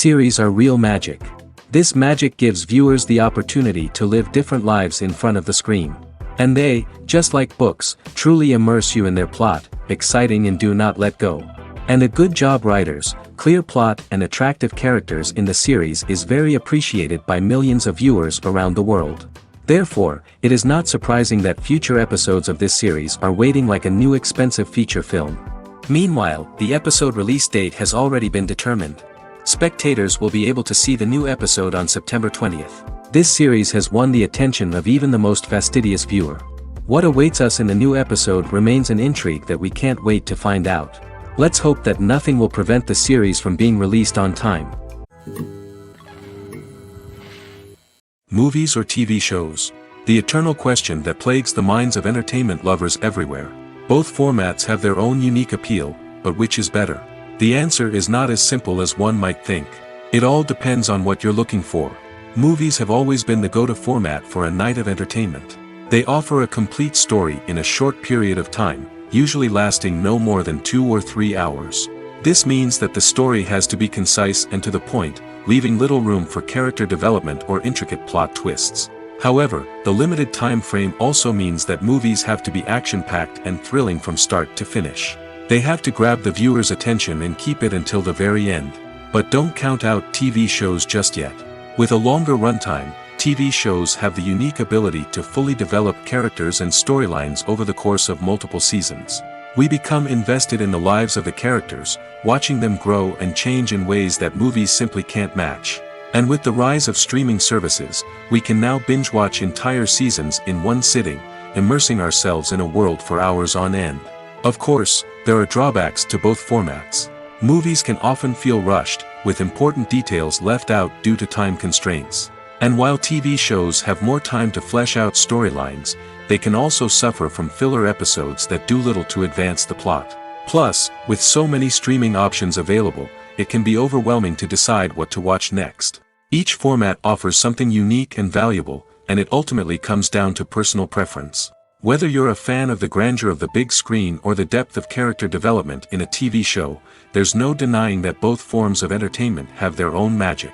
series are real magic. This magic gives viewers the opportunity to live different lives in front of the screen. And they, just like books, truly immerse you in their plot, exciting and do not let go. And a good job writers, clear plot and attractive characters in the series is very appreciated by millions of viewers around the world. Therefore, it is not surprising that future episodes of this series are waiting like a new expensive feature film. Meanwhile, the episode release date has already been determined. Spectators will be able to see the new episode on September 20th. This series has won the attention of even the most fastidious viewer. What awaits us in the new episode remains an intrigue that we can't wait to find out. Let's hope that nothing will prevent the series from being released on time. Movies or TV shows? The eternal question that plagues the minds of entertainment lovers everywhere. Both formats have their own unique appeal, but which is better? The answer is not as simple as one might think. It all depends on what you're looking for. Movies have always been the go-to format for a night of entertainment. They offer a complete story in a short period of time, usually lasting no more than 2 or 3 hours. This means that the story has to be concise and to the point, leaving little room for character development or intricate plot twists. However, the limited time frame also means that movies have to be action-packed and thrilling from start to finish. They have to grab the viewer's attention and keep it until the very end. But don't count out TV shows just yet. With a longer runtime, TV shows have the unique ability to fully develop characters and storylines over the course of multiple seasons. We become invested in the lives of the characters, watching them grow and change in ways that movies simply can't match. And with the rise of streaming services, we can now binge-watch entire seasons in one sitting, immersing ourselves in a world for hours on end. Of course, there are drawbacks to both formats. Movies can often feel rushed, with important details left out due to time constraints. And while TV shows have more time to flesh out storylines, they can also suffer from filler episodes that do little to advance the plot. Plus, with so many streaming options available, it can be overwhelming to decide what to watch next. Each format offers something unique and valuable, and it ultimately comes down to personal preference. Whether you're a fan of the grandeur of the big screen or the depth of character development in a TV show, there's no denying that both forms of entertainment have their own magic.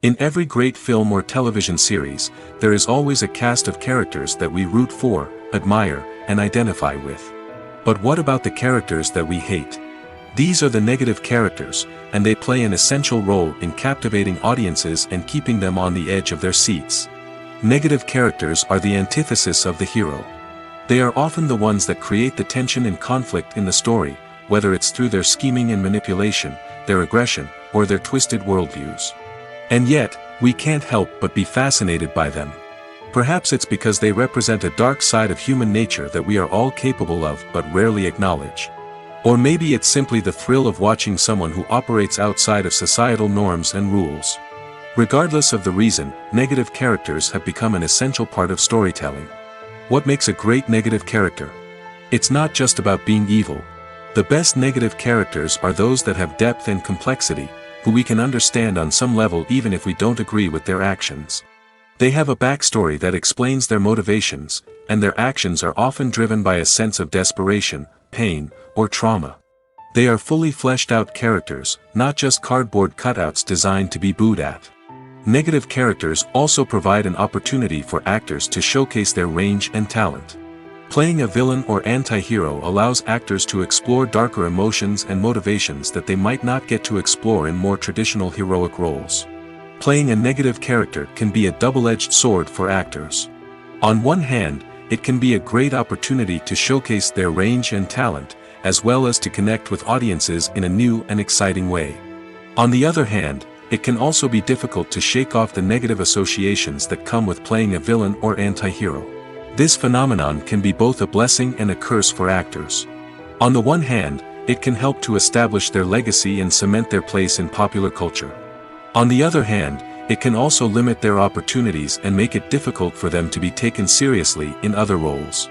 In every great film or television series, there is always a cast of characters that we root for, admire, and identify with. But what about the characters that we hate? These are the negative characters, and they play an essential role in captivating audiences and keeping them on the edge of their seats. Negative characters are the antithesis of the hero. They are often the ones that create the tension and conflict in the story, whether it's through their scheming and manipulation, their aggression, or their twisted worldviews. And yet, we can't help but be fascinated by them. Perhaps it's because they represent a dark side of human nature that we are all capable of but rarely acknowledge. Or maybe it's simply the thrill of watching someone who operates outside of societal norms and rules. Regardless of the reason, negative characters have become an essential part of storytelling. What makes a great negative character? It's not just about being evil. The best negative characters are those that have depth and complexity, who we can understand on some level even if we don't agree with their actions. They have a backstory that explains their motivations, and their actions are often driven by a sense of desperation, pain, or trauma. They are fully fleshed out characters, not just cardboard cutouts designed to be booed at. Negative characters also provide an opportunity for actors to showcase their range and talent. Playing a villain or anti-hero allows actors to explore darker emotions and motivations that they might not get to explore in more traditional heroic roles. Playing a negative character can be a double-edged sword for actors. On one hand, it can be a great opportunity to showcase their range and talent, as well as to connect with audiences in a new and exciting way. On the other hand, it can also be difficult to shake off the negative associations that come with playing a villain or anti-hero. This phenomenon can be both a blessing and a curse for actors. On the one hand, it can help to establish their legacy and cement their place in popular culture. On the other hand, it can also limit their opportunities and make it difficult for them to be taken seriously in other roles.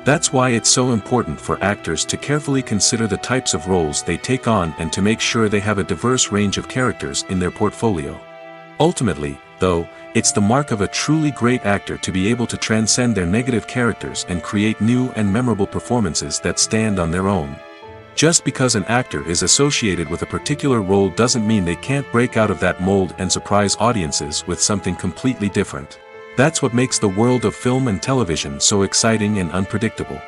That's why it's so important for actors to carefully consider the types of roles they take on and to make sure they have a diverse range of characters in their portfolio. Ultimately, though, it's the mark of a truly great actor to be able to transcend their negative characters and create new and memorable performances that stand on their own. Just because an actor is associated with a particular role doesn't mean they can't break out of that mold and surprise audiences with something completely different. That's what makes the world of film and television so exciting and unpredictable.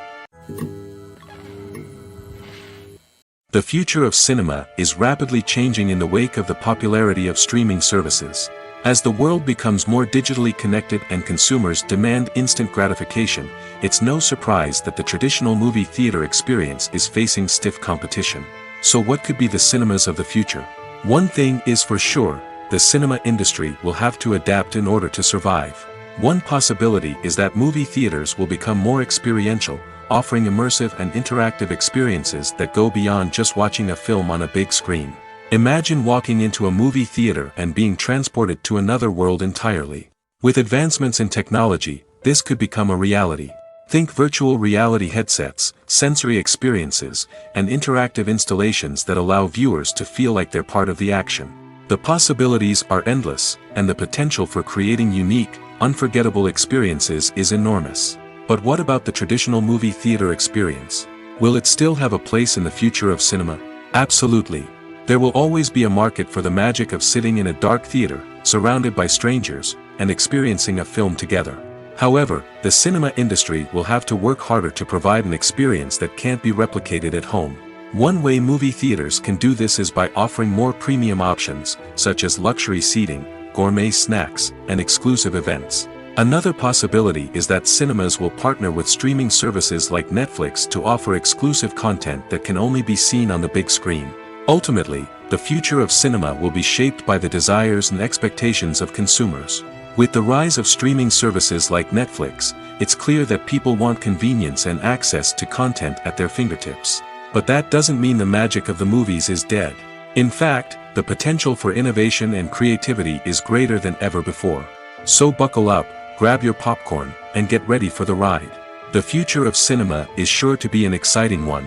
The future of cinema is rapidly changing in the wake of the popularity of streaming services. As the world becomes more digitally connected and consumers demand instant gratification, it's no surprise that the traditional movie theater experience is facing stiff competition. So what could be the cinemas of the future? One thing is for sure, the cinema industry will have to adapt in order to survive. One possibility is that movie theaters will become more experiential, offering immersive and interactive experiences that go beyond just watching a film on a big screen. Imagine walking into a movie theater and being transported to another world entirely. With advancements in technology, this could become a reality. Think virtual reality headsets, sensory experiences, and interactive installations that allow viewers to feel like they're part of the action. The possibilities are endless, and the potential for creating unique, unforgettable experiences is enormous. But what about the traditional movie theater experience? Will it still have a place in the future of cinema? Absolutely. There will always be a market for the magic of sitting in a dark theater, surrounded by strangers, and experiencing a film together. However, the cinema industry will have to work harder to provide an experience that can't be replicated at home. One way movie theaters can do this is by offering more premium options, such as luxury seating, gourmet snacks, and exclusive events. Another possibility is that cinemas will partner with streaming services like Netflix to offer exclusive content that can only be seen on the big screen. Ultimately, the future of cinema will be shaped by the desires and expectations of consumers. With the rise of streaming services like Netflix, it's clear that people want convenience and access to content at their fingertips. But that doesn't mean the magic of the movies is dead. In fact, the potential for innovation and creativity is greater than ever before. So buckle up, grab your popcorn, and get ready for the ride. The future of cinema is sure to be an exciting one.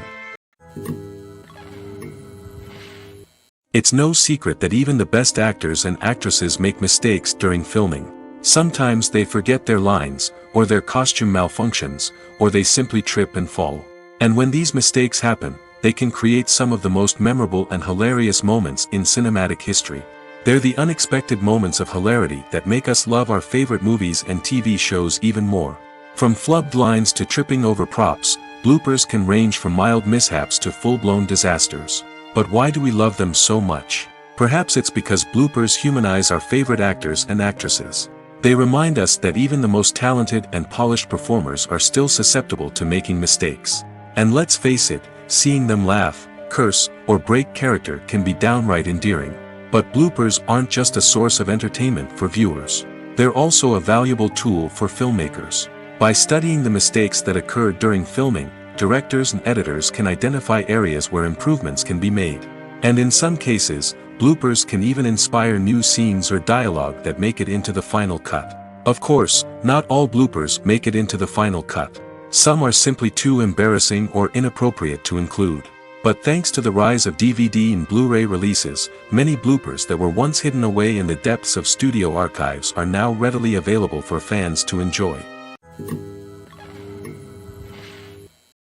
It's no secret that even the best actors and actresses make mistakes during filming. Sometimes they forget their lines, or their costume malfunctions, or they simply trip and fall. And when these mistakes happen, they can create some of the most memorable and hilarious moments in cinematic history. They're the unexpected moments of hilarity that make us love our favorite movies and TV shows even more. From flubbed lines to tripping over props, bloopers can range from mild mishaps to full-blown disasters. But why do we love them so much? Perhaps it's because bloopers humanize our favorite actors and actresses. They remind us that even the most talented and polished performers are still susceptible to making mistakes. And let's face it, seeing them laugh, curse, or break character can be downright endearing. But bloopers aren't just a source of entertainment for viewers. They're also a valuable tool for filmmakers. By studying the mistakes that occurred during filming, directors and editors can identify areas where improvements can be made. And in some cases, bloopers can even inspire new scenes or dialogue that make it into the final cut. Of course, not all bloopers make it into the final cut. Some are simply too embarrassing or inappropriate to include. But thanks to the rise of DVD and Blu-ray releases, many bloopers that were once hidden away in the depths of studio archives are now readily available for fans to enjoy.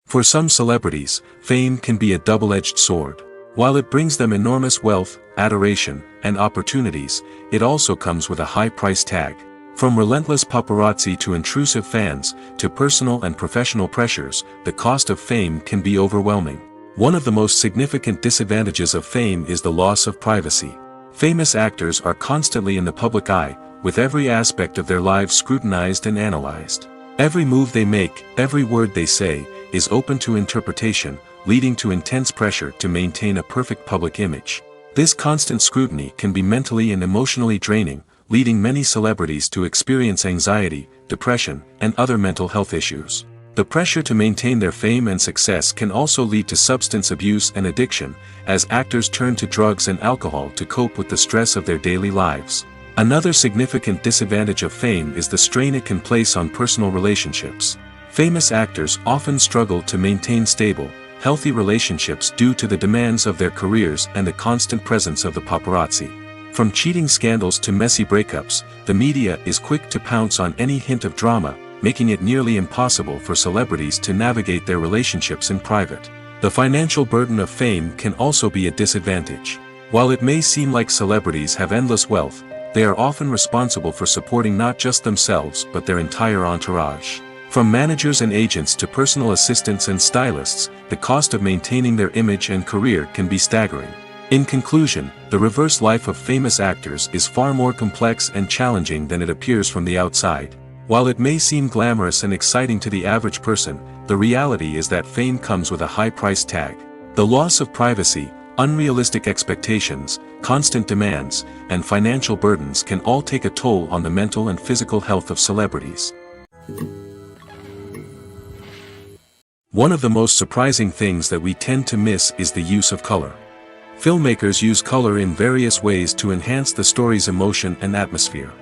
For some celebrities, fame can be a double-edged sword. While it brings them enormous wealth, adoration, and opportunities, it also comes with a high price tag. From relentless paparazzi to intrusive fans, to personal and professional pressures, the cost of fame can be overwhelming. One of the most significant disadvantages of fame is the loss of privacy. Famous actors are constantly in the public eye, with every aspect of their lives scrutinized and analyzed. Every move they make, every word they say, is open to interpretation, leading to intense pressure to maintain a perfect public image. This constant scrutiny can be mentally and emotionally draining, leading many celebrities to experience anxiety, depression, and other mental health issues. The pressure to maintain their fame and success can also lead to substance abuse and addiction, as actors turn to drugs and alcohol to cope with the stress of their daily lives. Another significant disadvantage of fame is the strain it can place on personal relationships. Famous actors often struggle to maintain stable, healthy relationships due to the demands of their careers and the constant presence of the paparazzi. From cheating scandals to messy breakups, the media is quick to pounce on any hint of drama, making it nearly impossible for celebrities to navigate their relationships in private. The financial burden of fame can also be a disadvantage. While it may seem like celebrities have endless wealth, they are often responsible for supporting not just themselves but their entire entourage. From managers and agents to personal assistants and stylists, the cost of maintaining their image and career can be staggering. In conclusion, the reverse life of famous actors is far more complex and challenging than it appears from the outside. While it may seem glamorous and exciting to the average person, the reality is that fame comes with a high price tag. The loss of privacy, unrealistic expectations, constant demands, and financial burdens can all take a toll on the mental and physical health of celebrities. One of the most surprising things that we tend to miss is the use of color. Filmmakers use color in various ways to enhance the story's emotion and atmosphere.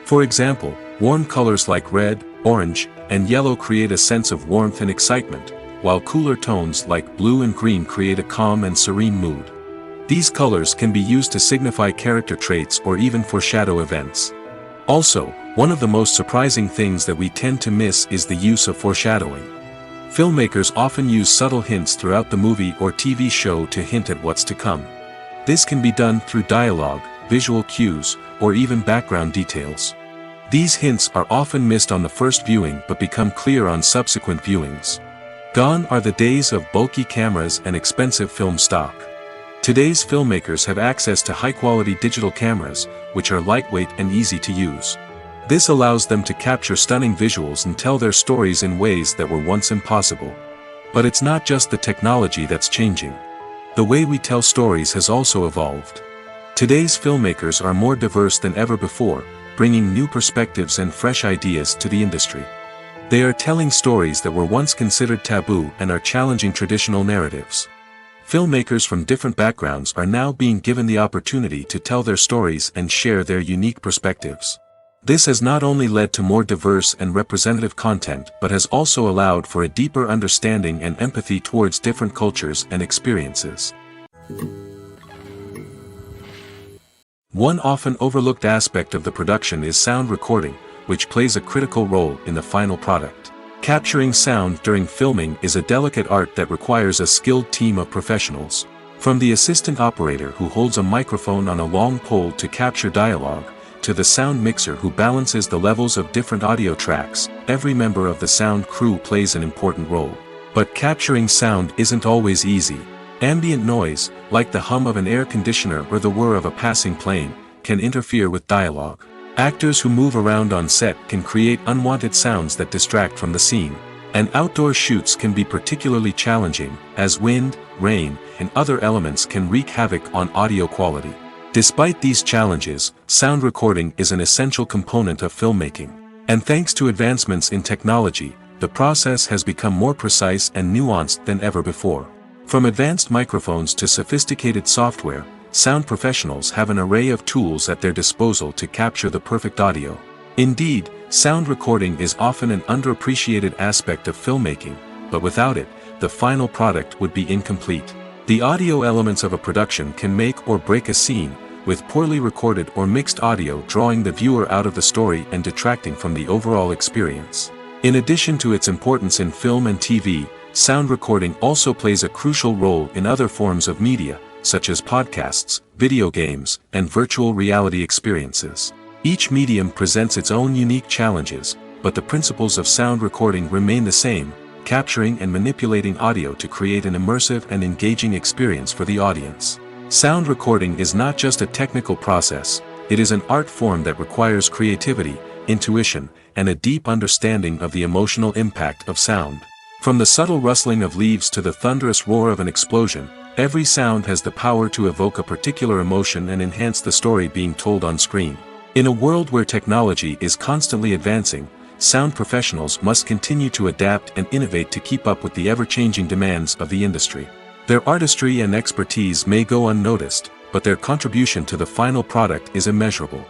For example, warm colors like red, orange, and yellow create a sense of warmth and excitement, while cooler tones like blue and green create a calm and serene mood. These colors can be used to signify character traits or even foreshadow events. Also, one of the most surprising things that we tend to miss is the use of foreshadowing. Filmmakers often use subtle hints throughout the movie or TV show to hint at what's to come. This can be done through dialogue, visual cues, or even background details. These hints are often missed on the first viewing but become clear on subsequent viewings. Gone are the days of bulky cameras and expensive film stock. Today's filmmakers have access to high-quality digital cameras, which are lightweight and easy to use. This allows them to capture stunning visuals and tell their stories in ways that were once impossible. But it's not just the technology that's changing. The way we tell stories has also evolved. Today's filmmakers are more diverse than ever before, bringing new perspectives and fresh ideas to the industry. They are telling stories that were once considered taboo and are challenging traditional narratives. Filmmakers from different backgrounds are now being given the opportunity to tell their stories and share their unique perspectives. This has not only led to more diverse and representative content but has also allowed for a deeper understanding and empathy towards different cultures and experiences. One often overlooked aspect of the production is sound recording, which plays a critical role in the final product. Capturing sound during filming is a delicate art that requires a skilled team of professionals. From the assistant operator who holds a microphone on a long pole to capture dialogue, to the sound mixer who balances the levels of different audio tracks, every member of the sound crew plays an important role. But capturing sound isn't always easy. Ambient noise, like the hum of an air conditioner or the whir of a passing plane, can interfere with dialogue. Actors who move around on set can create unwanted sounds that distract from the scene. And outdoor shoots can be particularly challenging, as wind, rain, and other elements can wreak havoc on audio quality. Despite these challenges, sound recording is an essential component of filmmaking. And thanks to advancements in technology, the process has become more precise and nuanced than ever before. From advanced microphones to sophisticated software, sound professionals have an array of tools at their disposal to capture the perfect audio. Indeed, sound recording is often an underappreciated aspect of filmmaking, but without it, the final product would be incomplete. The audio elements of a production can make or break a scene, with poorly recorded or mixed audio drawing the viewer out of the story and detracting from the overall experience. In addition to its importance in film and TV, sound recording also plays a crucial role in other forms of media, such as podcasts, video games, and virtual reality experiences. Each medium presents its own unique challenges, but the principles of sound recording remain the same: capturing and manipulating audio to create an immersive and engaging experience for the audience. Sound recording is not just a technical process, it is an art form that requires creativity, intuition, and a deep understanding of the emotional impact of sound. From the subtle rustling of leaves to the thunderous roar of an explosion, every sound has the power to evoke a particular emotion and enhance the story being told on screen. In a world where technology is constantly advancing, sound professionals must continue to adapt and innovate to keep up with the ever-changing demands of the industry. Their artistry and expertise may go unnoticed, but their contribution to the final product is immeasurable.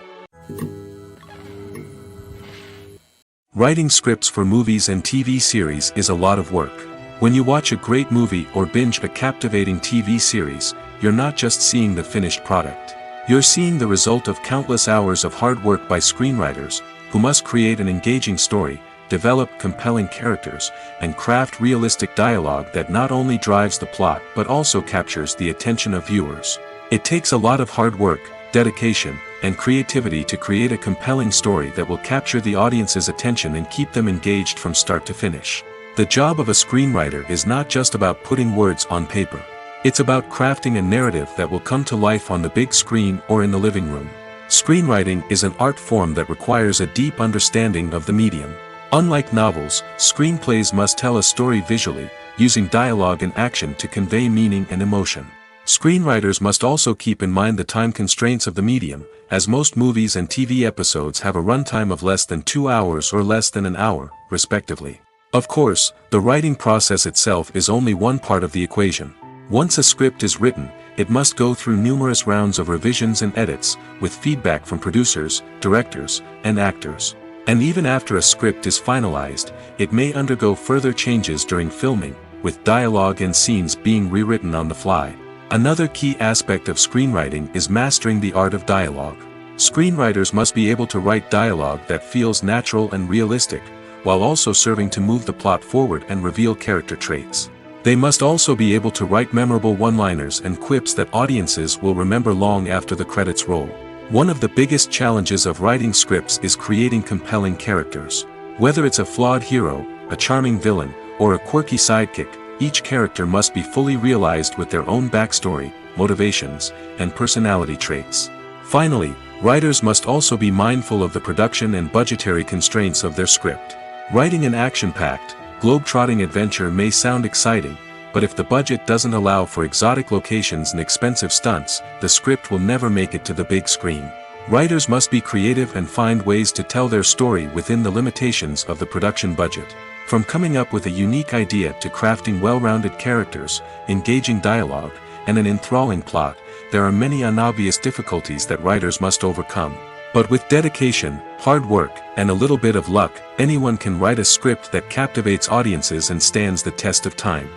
Writing scripts for movies and TV series is a lot of work. When you watch a great movie or binge a captivating TV series, you're not just seeing the finished product. You're seeing the result of countless hours of hard work by screenwriters, who must create an engaging story, develop compelling characters, and craft realistic dialogue that not only drives the plot but also captures the attention of viewers. It takes a lot of hard work, dedication, and creativity to create a compelling story that will capture the audience's attention and keep them engaged from start to finish. The job of a screenwriter is not just about putting words on paper. It's about crafting a narrative that will come to life on the big screen or in the living room. Screenwriting is an art form that requires a deep understanding of the medium. Unlike novels, screenplays must tell a story visually, using dialogue and action to convey meaning and emotion. Screenwriters must also keep in mind the time constraints of the medium, as most movies and TV episodes have a runtime of less than 2 hours or less than an hour, respectively. Of course, the writing process itself is only one part of the equation. Once a script is written, it must go through numerous rounds of revisions and edits, with feedback from producers, directors, and actors. And even after a script is finalized, it may undergo further changes during filming, with dialogue and scenes being rewritten on the fly. Another key aspect of screenwriting is mastering the art of dialogue. Screenwriters must be able to write dialogue that feels natural and realistic, while also serving to move the plot forward and reveal character traits. They must also be able to write memorable one-liners and quips that audiences will remember long after the credits roll. One of the biggest challenges of writing scripts is creating compelling characters. Whether it's a flawed hero, a charming villain, or a quirky sidekick, each character must be fully realized with their own backstory, motivations, and personality traits. Finally, writers must also be mindful of the production and budgetary constraints of their script. Writing an action-packed, globe-trotting adventure may sound exciting, but if the budget doesn't allow for exotic locations and expensive stunts, the script will never make it to the big screen. Writers must be creative and find ways to tell their story within the limitations of the production budget. From coming up with a unique idea to crafting well-rounded characters, engaging dialogue, and an enthralling plot, there are many unobvious difficulties that writers must overcome. But with dedication, hard work, and a little bit of luck, anyone can write a script that captivates audiences and stands the test of time.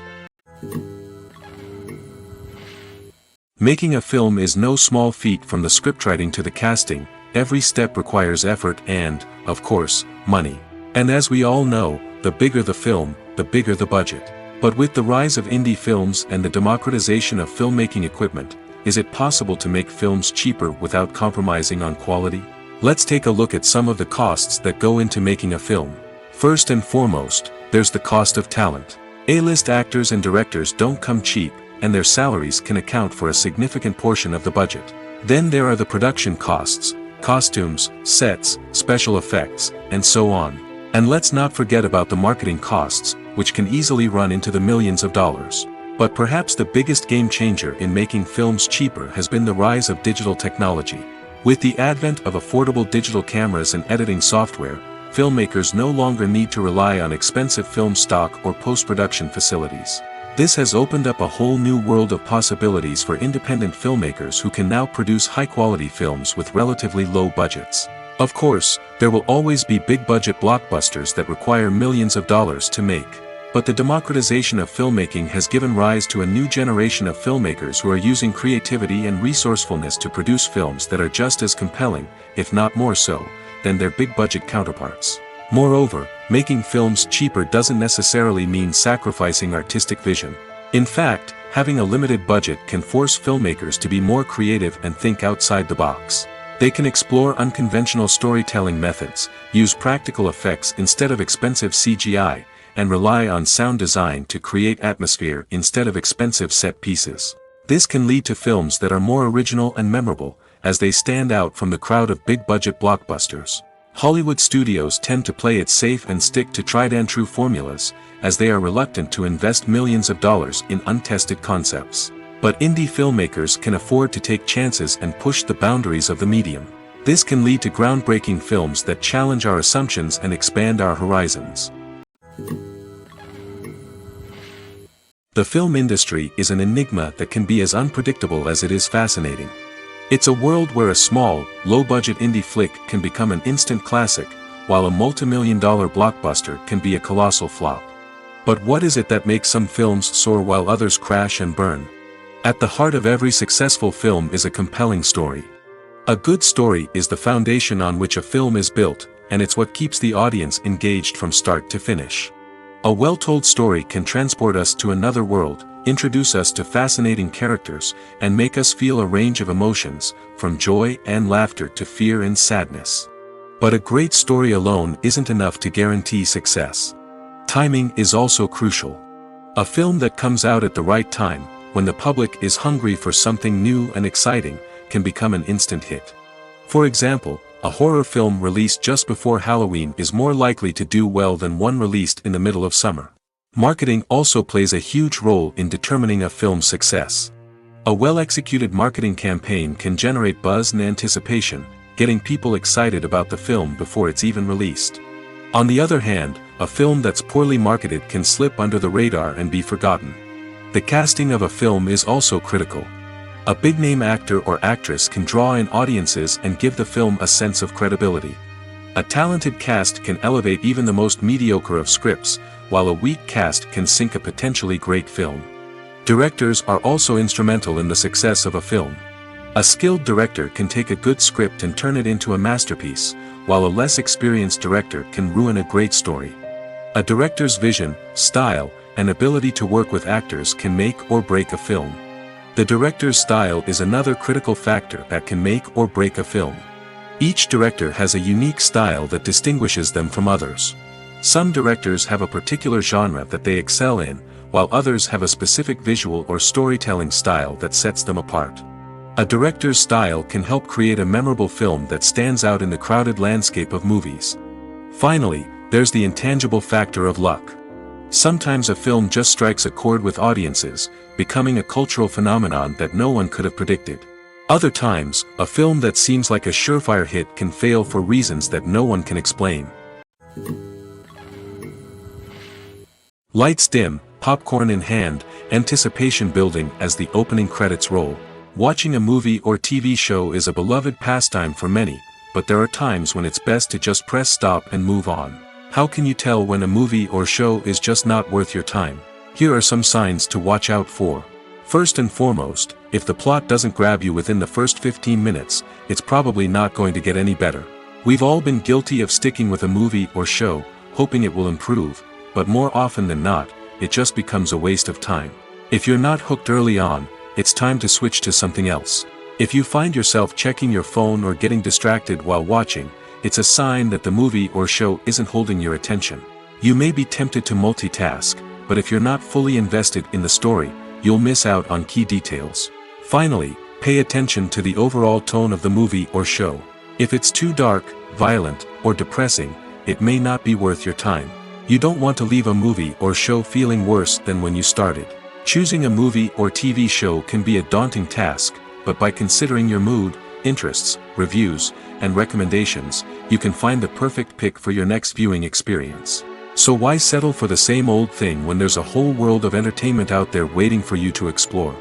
Making a film is no small feat. From the scriptwriting to the casting, every step requires effort and, of course, money. And as we all know, the bigger the film, the bigger the budget. But with the rise of indie films and the democratization of filmmaking equipment, is it possible to make films cheaper without compromising on quality? Let's take a look at some of the costs that go into making a film. First and foremost, there's the cost of talent. A-list actors and directors don't come cheap, and their salaries can account for a significant portion of the budget. Then there are the production costs, costumes, sets, special effects, and so on. And let's not forget about the marketing costs, which can easily run into the millions of dollars. But perhaps the biggest game changer in making films cheaper has been the rise of digital technology. With the advent of affordable digital cameras and editing software, filmmakers no longer need to rely on expensive film stock or post-production facilities. This has opened up a whole new world of possibilities for independent filmmakers who can now produce high-quality films with relatively low budgets. Of course, there will always be big-budget blockbusters that require millions of dollars to make. But the democratization of filmmaking has given rise to a new generation of filmmakers who are using creativity and resourcefulness to produce films that are just as compelling, if not more so, than their big-budget counterparts. Moreover, making films cheaper doesn't necessarily mean sacrificing artistic vision. In fact, having a limited budget can force filmmakers to be more creative and think outside the box. They can explore unconventional storytelling methods, use practical effects instead of expensive CGI, and rely on sound design to create atmosphere instead of expensive set pieces. This can lead to films that are more original and memorable, as they stand out from the crowd of big-budget blockbusters. Hollywood studios tend to play it safe and stick to tried-and-true formulas, as they are reluctant to invest millions of dollars in untested concepts. But indie filmmakers can afford to take chances and push the boundaries of the medium. This can lead to groundbreaking films that challenge our assumptions and expand our horizons. The film industry is an enigma that can be as unpredictable as it is fascinating. It's a world where a small, low-budget indie flick can become an instant classic, while a multi-million-dollar blockbuster can be a colossal flop. But what is it that makes some films soar while others crash and burn? At the heart of every successful film is a compelling story. A good story is the foundation on which a film is built, and it's what keeps the audience engaged from start to finish. A well-told story can transport us to another world, introduce us to fascinating characters, and make us feel a range of emotions, from joy and laughter to fear and sadness. But a great story alone isn't enough to guarantee success. Timing is also crucial. A film that comes out at the right time, when the public is hungry for something new and exciting, can become an instant hit. For example, a horror film released just before Halloween is more likely to do well than one released in the middle of summer. Marketing also plays a huge role in determining a film's success. A well-executed marketing campaign can generate buzz and anticipation, getting people excited about the film before it's even released. On the other hand, a film that's poorly marketed can slip under the radar and be forgotten. The casting of a film is also critical. A big-name actor or actress can draw in audiences and give the film a sense of credibility. A talented cast can elevate even the most mediocre of scripts, while a weak cast can sink a potentially great film. Directors are also instrumental in the success of a film. A skilled director can take a good script and turn it into a masterpiece, while a less experienced director can ruin a great story. A director's vision, style, and ability to work with actors can make or break a film. The director's style is another critical factor that can make or break a film. Each director has a unique style that distinguishes them from others. Some directors have a particular genre that they excel in, while others have a specific visual or storytelling style that sets them apart. A director's style can help create a memorable film that stands out in the crowded landscape of movies. Finally, there's the intangible factor of luck. Sometimes a film just strikes a chord with audiences, becoming a cultural phenomenon that no one could have predicted. Other times, a film that seems like a surefire hit can fail for reasons that no one can explain. Lights dim, popcorn in hand, anticipation building as the opening credits roll. Watching a movie or TV show is a beloved pastime for many, but there are times when it's best to just press stop and move on. How can you tell when a movie or show is just not worth your time? Here are some signs to watch out for. First and foremost, if the plot doesn't grab you within the first 15 minutes, it's probably not going to get any better. We've all been guilty of sticking with a movie or show, hoping it will improve, but more often than not, it just becomes a waste of time. If you're not hooked early on, it's time to switch to something else. If you find yourself checking your phone or getting distracted while watching, it's a sign that the movie or show isn't holding your attention. You may be tempted to multitask, but if you're not fully invested in the story, you'll miss out on key details. Finally, pay attention to the overall tone of the movie or show. If it's too dark, violent, or depressing, it may not be worth your time. You don't want to leave a movie or show feeling worse than when you started. Choosing a movie or TV show can be a daunting task, but by considering your mood, interests, reviews, and recommendations, you can find the perfect pick for your next viewing experience. So why settle for the same old thing when there's a whole world of entertainment out there waiting for you to explore?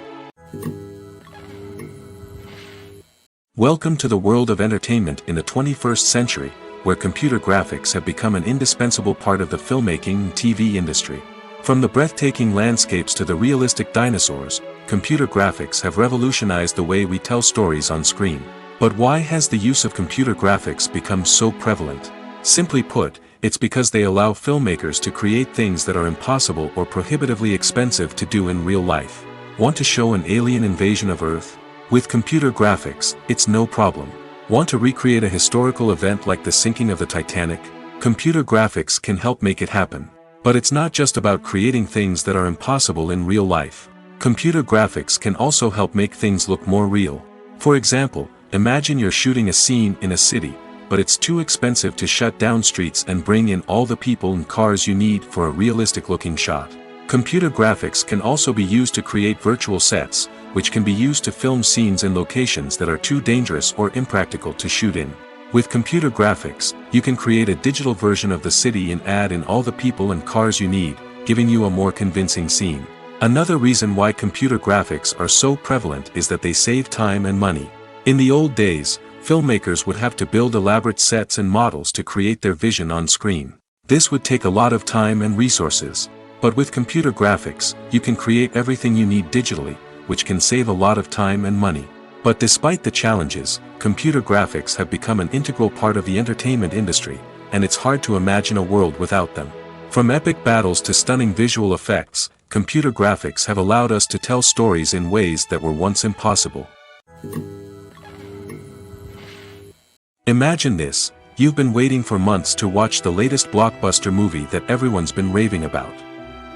Welcome to the world of entertainment in the 21st century, where computer graphics have become an indispensable part of the filmmaking and TV industry. From the breathtaking landscapes to the realistic dinosaurs, computer graphics have revolutionized the way we tell stories on screen. But why has the use of computer graphics become so prevalent? Simply put, it's because they allow filmmakers to create things that are impossible or prohibitively expensive to do in real life. Want to show an alien invasion of Earth? With computer graphics, it's no problem. Want to recreate a historical event like the sinking of the Titanic? Computer graphics can help make it happen. But it's not just about creating things that are impossible in real life. Computer graphics can also help make things look more real. For example, imagine you're shooting a scene in a city, but it's too expensive to shut down streets and bring in all the people and cars you need for a realistic-looking shot. Computer graphics can also be used to create virtual sets, which can be used to film scenes in locations that are too dangerous or impractical to shoot in. With computer graphics, you can create a digital version of the city and add in all the people and cars you need, giving you a more convincing scene. Another reason why computer graphics are so prevalent is that they save time and money. In the old days, filmmakers would have to build elaborate sets and models to create their vision on screen. This would take a lot of time and resources. But with computer graphics, you can create everything you need digitally, which can save a lot of time and money. But despite the challenges, computer graphics have become an integral part of the entertainment industry, and it's hard to imagine a world without them. From epic battles to stunning visual effects, computer graphics have allowed us to tell stories in ways that were once impossible. Imagine this: you've been waiting for months to watch the latest blockbuster movie that everyone's been raving about.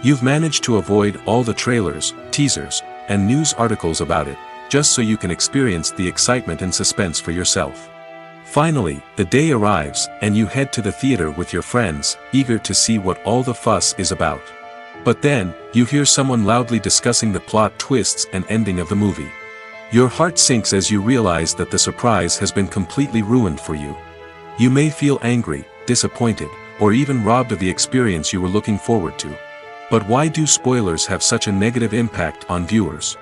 You've managed to avoid all the trailers, teasers, and news articles about it, just so you can experience the excitement and suspense for yourself. Finally, the day arrives, and you head to the theater with your friends, eager to see what all the fuss is about. But then, you hear someone loudly discussing the plot twists and ending of the movie. Your heart sinks as you realize that the surprise has been completely ruined for you. You may feel angry, disappointed, or even robbed of the experience you were looking forward to. But why do spoilers have such a negative impact on viewers?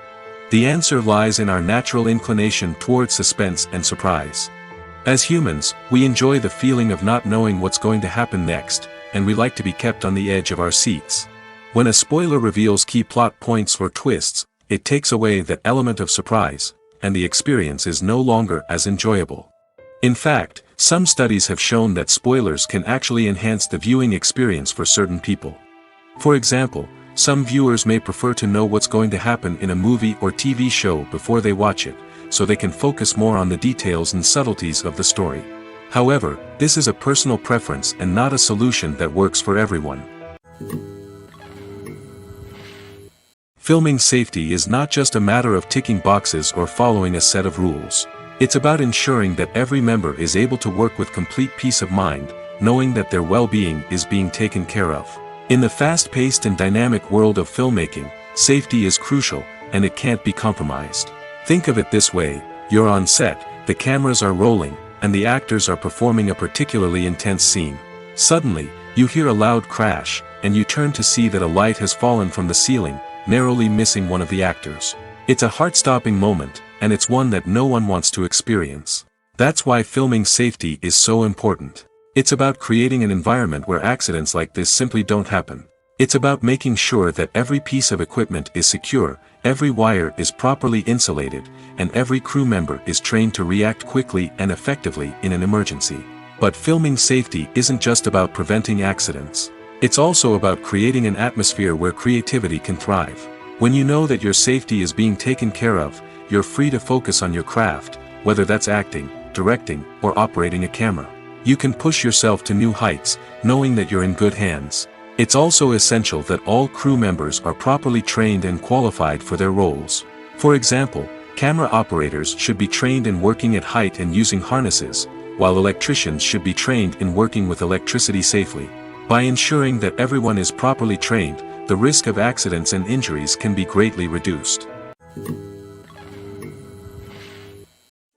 The answer lies in our natural inclination towards suspense and surprise. As humans, we enjoy the feeling of not knowing what's going to happen next, and we like to be kept on the edge of our seats. When a spoiler reveals key plot points or twists, it takes away that element of surprise, and the experience is no longer as enjoyable. In fact, some studies have shown that spoilers can actually enhance the viewing experience for certain people. For example, some viewers may prefer to know what's going to happen in a movie or TV show before they watch it, so they can focus more on the details and subtleties of the story. However, this is a personal preference and not a solution that works for everyone. Filming safety is not just a matter of ticking boxes or following a set of rules. It's about ensuring that every member is able to work with complete peace of mind, knowing that their well-being is being taken care of. In the fast-paced and dynamic world of filmmaking, safety is crucial, and it can't be compromised. Think of it this way: you're on set, the cameras are rolling, and the actors are performing a particularly intense scene. Suddenly, you hear a loud crash, and you turn to see that a light has fallen from the ceiling, narrowly missing one of the actors. It's a heart-stopping moment, and it's one that no one wants to experience. That's why filming safety is so important. It's about creating an environment where accidents like this simply don't happen. It's about making sure that every piece of equipment is secure, every wire is properly insulated, and every crew member is trained to react quickly and effectively in an emergency. But filming safety isn't just about preventing accidents. It's also about creating an atmosphere where creativity can thrive. When you know that your safety is being taken care of, you're free to focus on your craft, whether that's acting, directing, or operating a camera. You can push yourself to new heights, knowing that you're in good hands. It's also essential that all crew members are properly trained and qualified for their roles. For example, camera operators should be trained in working at height and using harnesses, while electricians should be trained in working with electricity safely. By ensuring that everyone is properly trained, the risk of accidents and injuries can be greatly reduced.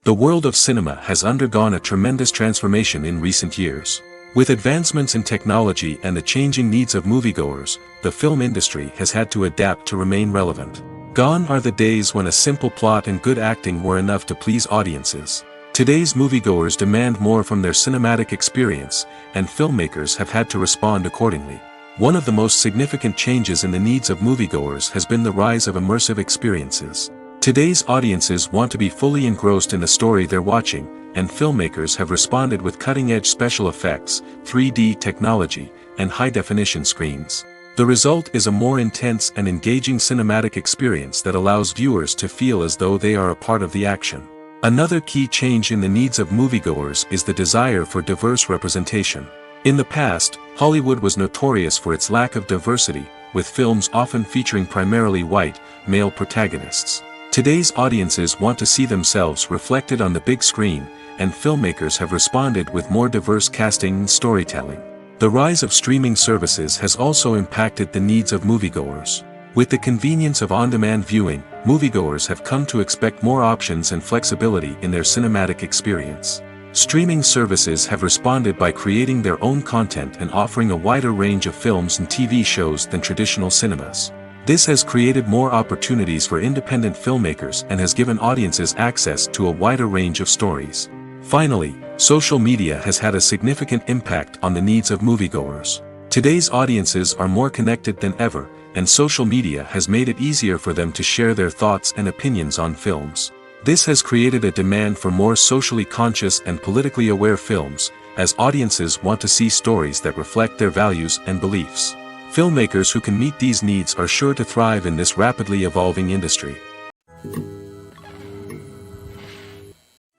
The world of cinema has undergone a tremendous transformation in recent years. With advancements in technology and the changing needs of moviegoers, the film industry has had to adapt to remain relevant. Gone are the days when a simple plot and good acting were enough to please audiences. Today's moviegoers demand more from their cinematic experience, and filmmakers have had to respond accordingly. One of the most significant changes in the needs of moviegoers has been the rise of immersive experiences. Today's audiences want to be fully engrossed in the story they're watching, and filmmakers have responded with cutting-edge special effects, 3D technology, and high-definition screens. The result is a more intense and engaging cinematic experience that allows viewers to feel as though they are a part of the action. Another key change in the needs of moviegoers is the desire for diverse representation. In the past, Hollywood was notorious for its lack of diversity, with films often featuring primarily white, male protagonists. Today's audiences want to see themselves reflected on the big screen, and filmmakers have responded with more diverse casting and storytelling. The rise of streaming services has also impacted the needs of moviegoers. With the convenience of on-demand viewing, moviegoers have come to expect more options and flexibility in their cinematic experience. Streaming services have responded by creating their own content and offering a wider range of films and TV shows than traditional cinemas. This has created more opportunities for independent filmmakers and has given audiences access to a wider range of stories. Finally, social media has had a significant impact on the needs of moviegoers. Today's audiences are more connected than ever, and social media has made it easier for them to share their thoughts and opinions on films. This has created a demand for more socially conscious and politically aware films, as audiences want to see stories that reflect their values and beliefs. Filmmakers who can meet these needs are sure to thrive in this rapidly evolving industry.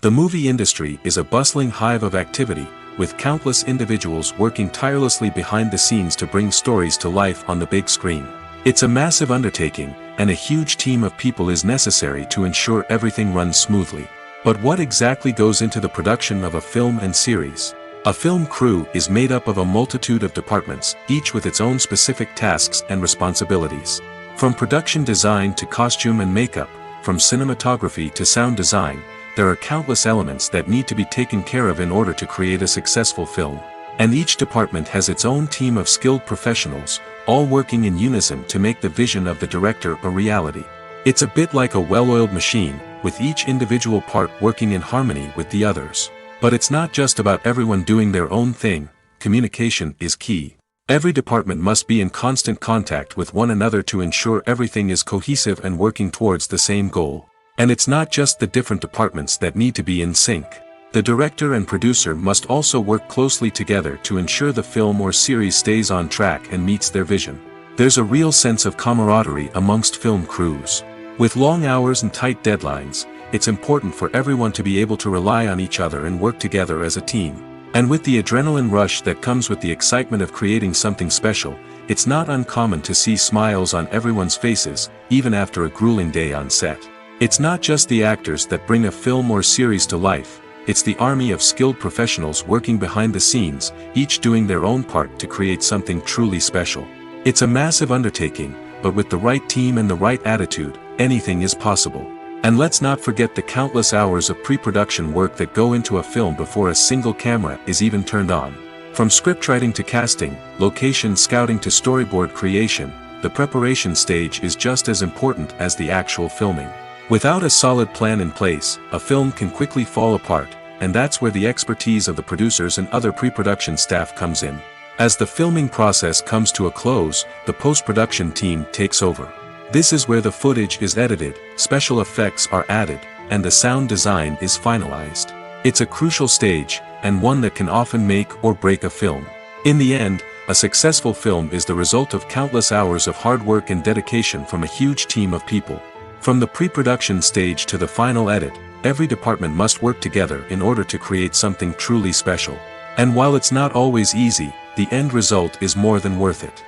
The movie industry is a bustling hive of activity, with countless individuals working tirelessly behind the scenes to bring stories to life on the big screen. It's a massive undertaking, and a huge team of people is necessary to ensure everything runs smoothly. But what exactly goes into the production of a film and series? A film crew is made up of a multitude of departments, each with its own specific tasks and responsibilities. From production design to costume and makeup, from cinematography to sound design, there are countless elements that need to be taken care of in order to create a successful film. And each department has its own team of skilled professionals, all working in unison to make the vision of the director a reality. It's a bit like a well-oiled machine, with each individual part working in harmony with the others. But it's not just about everyone doing their own thing. Communication is key. Every department must be in constant contact with one another to ensure everything is cohesive and working towards the same goal. And it's not just the different departments that need to be in sync. The director and producer must also work closely together to ensure the film or series stays on track and meets their vision. There's a real sense of camaraderie amongst film crews. With long hours and tight deadlines, it's important for everyone to be able to rely on each other and work together as a team. And with the adrenaline rush that comes with the excitement of creating something special, it's not uncommon to see smiles on everyone's faces, even after a grueling day on set. It's not just the actors that bring a film or series to life, it's the army of skilled professionals working behind the scenes, each doing their own part to create something truly special. It's a massive undertaking, but with the right team and the right attitude, anything is possible. And let's not forget the countless hours of pre-production work that go into a film before a single camera is even turned on. From scriptwriting to casting, location scouting to storyboard creation, the preparation stage is just as important as the actual filming. Without a solid plan in place, a film can quickly fall apart, and that's where the expertise of the producers and other pre-production staff comes in. As the filming process comes to a close, the post-production team takes over. This is where the footage is edited, special effects are added, and the sound design is finalized. It's a crucial stage, and one that can often make or break a film. In the end, a successful film is the result of countless hours of hard work and dedication from a huge team of people. From the pre-production stage to the final edit, every department must work together in order to create something truly special. And while it's not always easy, the end result is more than worth it.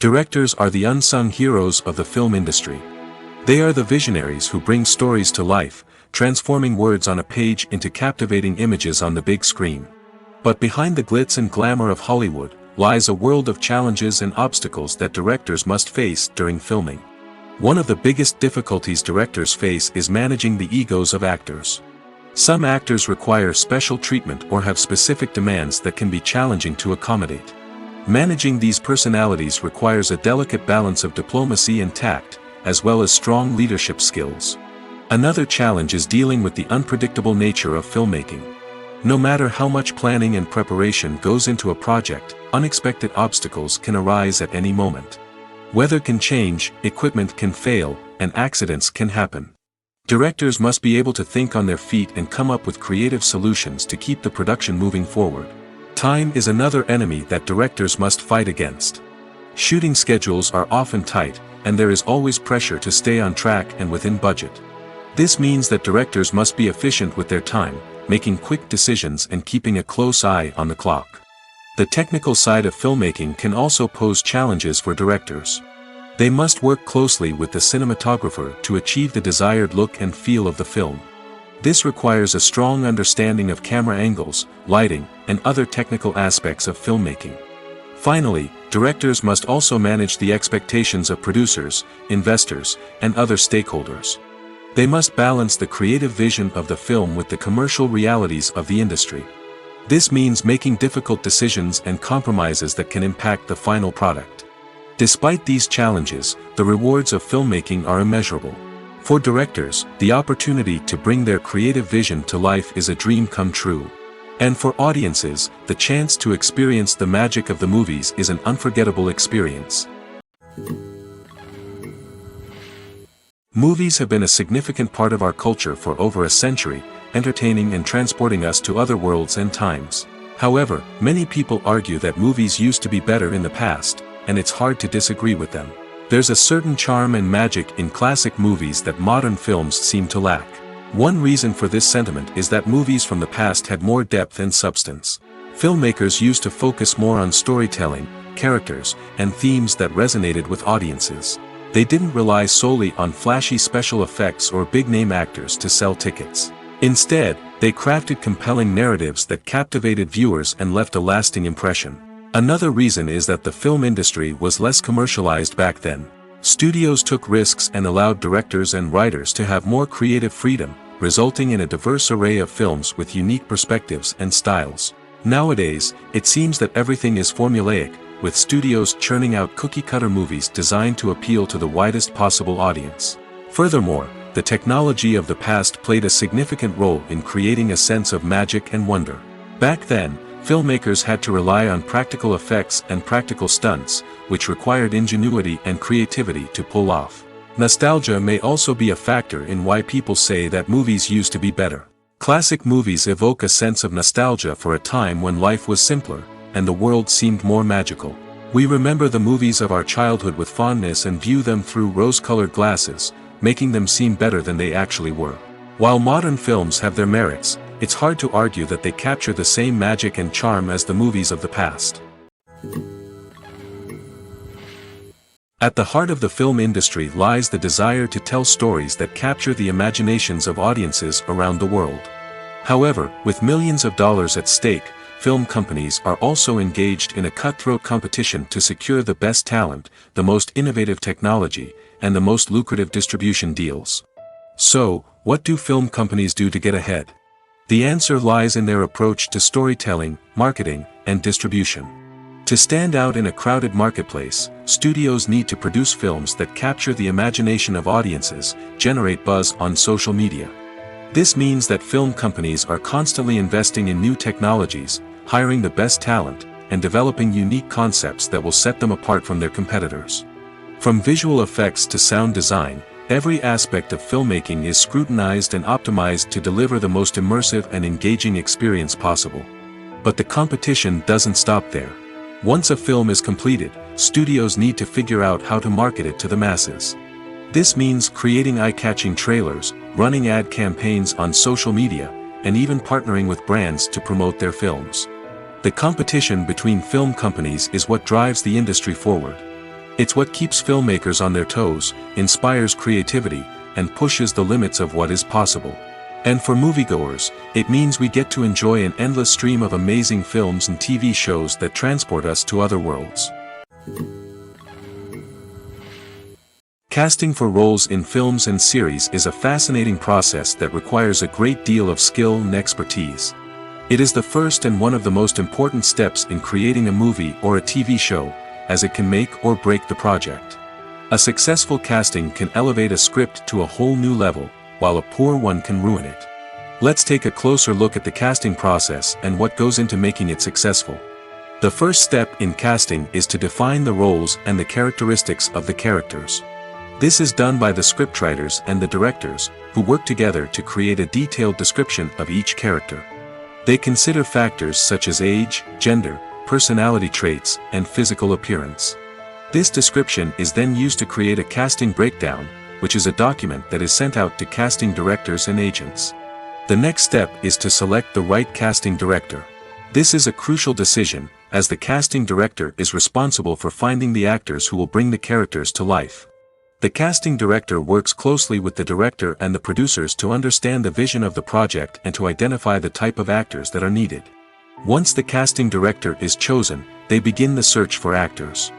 Directors are the unsung heroes of the film industry. They are the visionaries who bring stories to life, transforming words on a page into captivating images on the big screen. But behind the glitz and glamour of Hollywood, lies a world of challenges and obstacles that directors must face during filming. One of the biggest difficulties directors face is managing the egos of actors. Some actors require special treatment or have specific demands that can be challenging to accommodate. Managing these personalities requires a delicate balance of diplomacy and tact, as well as strong leadership skills. Another challenge is dealing with the unpredictable nature of filmmaking. No matter how much planning and preparation goes into a project, unexpected obstacles can arise at any moment. Weather can change, equipment can fail, and accidents can happen. Directors must be able to think on their feet and come up with creative solutions to keep the production moving forward. Time is another enemy that directors must fight against. Shooting schedules are often tight, and there is always pressure to stay on track and within budget. This means that directors must be efficient with their time, making quick decisions and keeping a close eye on the clock. The technical side of filmmaking can also pose challenges for directors. They must work closely with the cinematographer to achieve the desired look and feel of the film. This requires a strong understanding of camera angles, lighting, and other technical aspects of filmmaking. Finally, directors must also manage the expectations of producers, investors, and other stakeholders. They must balance the creative vision of the film with the commercial realities of the industry. This means making difficult decisions and compromises that can impact the final product. Despite these challenges, the rewards of filmmaking are immeasurable. For directors, the opportunity to bring their creative vision to life is a dream come true. And for audiences, the chance to experience the magic of the movies is an unforgettable experience. Movies have been a significant part of our culture for over a century, entertaining and transporting us to other worlds and times. However, many people argue that movies used to be better in the past, and it's hard to disagree with them. There's a certain charm and magic in classic movies that modern films seem to lack. One reason for this sentiment is that movies from the past had more depth and substance. Filmmakers used to focus more on storytelling, characters, and themes that resonated with audiences. They didn't rely solely on flashy special effects or big-name actors to sell tickets. Instead, they crafted compelling narratives that captivated viewers and left a lasting impression. Another reason is that the film industry was less commercialized back then. Studios took risks and allowed directors and writers to have more creative freedom, resulting in a diverse array of films with unique perspectives and styles. Nowadays, it seems that everything is formulaic, with studios churning out cookie-cutter movies designed to appeal to the widest possible audience. Furthermore, the technology of the past played a significant role in creating a sense of magic and wonder. Back then, filmmakers had to rely on practical effects and practical stunts, which required ingenuity and creativity to pull off. Nostalgia may also be a factor in why people say that movies used to be better. Classic movies evoke a sense of nostalgia for a time when life was simpler, and the world seemed more magical. We remember the movies of our childhood with fondness and view them through rose-colored glasses, making them seem better than they actually were. While modern films have their merits, it's hard to argue that they capture the same magic and charm as the movies of the past. At the heart of the film industry lies the desire to tell stories that capture the imaginations of audiences around the world. However, with millions of dollars at stake, film companies are also engaged in a cutthroat competition to secure the best talent, the most innovative technology, and the most lucrative distribution deals. So, what do film companies do to get ahead? The answer lies in their approach to storytelling, marketing, and distribution. To stand out in a crowded marketplace, studios need to produce films that capture the imagination of audiences, generate buzz on social media. This means that film companies are constantly investing in new technologies, hiring the best talent, and developing unique concepts that will set them apart from their competitors. From visual effects to sound design, every aspect of filmmaking is scrutinized and optimized to deliver the most immersive and engaging experience possible. But the competition doesn't stop there. Once a film is completed, studios need to figure out how to market it to the masses. This means creating eye-catching trailers, running ad campaigns on social media, and even partnering with brands to promote their films. The competition between film companies is what drives the industry forward. It's what keeps filmmakers on their toes, inspires creativity, and pushes the limits of what is possible. And for moviegoers, it means we get to enjoy an endless stream of amazing films and TV shows that transport us to other worlds. Casting for roles in films and series is a fascinating process that requires a great deal of skill and expertise. It is the first and one of the most important steps in creating a movie or a TV show, as it can make or break the project. A successful casting can elevate a script to a whole new level, while a poor one can ruin it. Let's take a closer look at the casting process and what goes into making it successful. The first step in casting is to define the roles and the characteristics of the characters. This is done by the scriptwriters and the directors, who work together to create a detailed description of each character. They consider factors such as age, gender, personality traits, and physical appearance. This description is then used to create a casting breakdown, which is a document that is sent out to casting directors and agents. The next step is to select the right casting director. This is a crucial decision, as the casting director is responsible for finding the actors who will bring the characters to life. The casting director works closely with the director and the producers to understand the vision of the project and to identify the type of actors that are needed. Once the casting director is chosen, they begin the search for actors.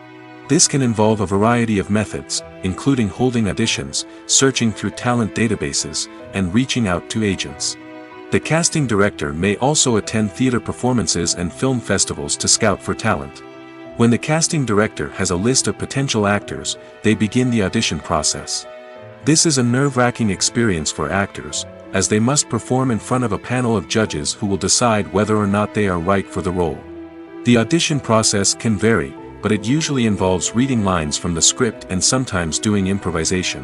This can involve a variety of methods, including holding auditions, searching through talent databases, and reaching out to agents. The casting director may also attend theater performances and film festivals to scout for talent. When the casting director has a list of potential actors, they begin the audition process. This is a nerve-wracking experience for actors, as they must perform in front of a panel of judges who will decide whether or not they are right for the role. The audition process can vary, but it usually involves reading lines from the script and sometimes doing improvisation.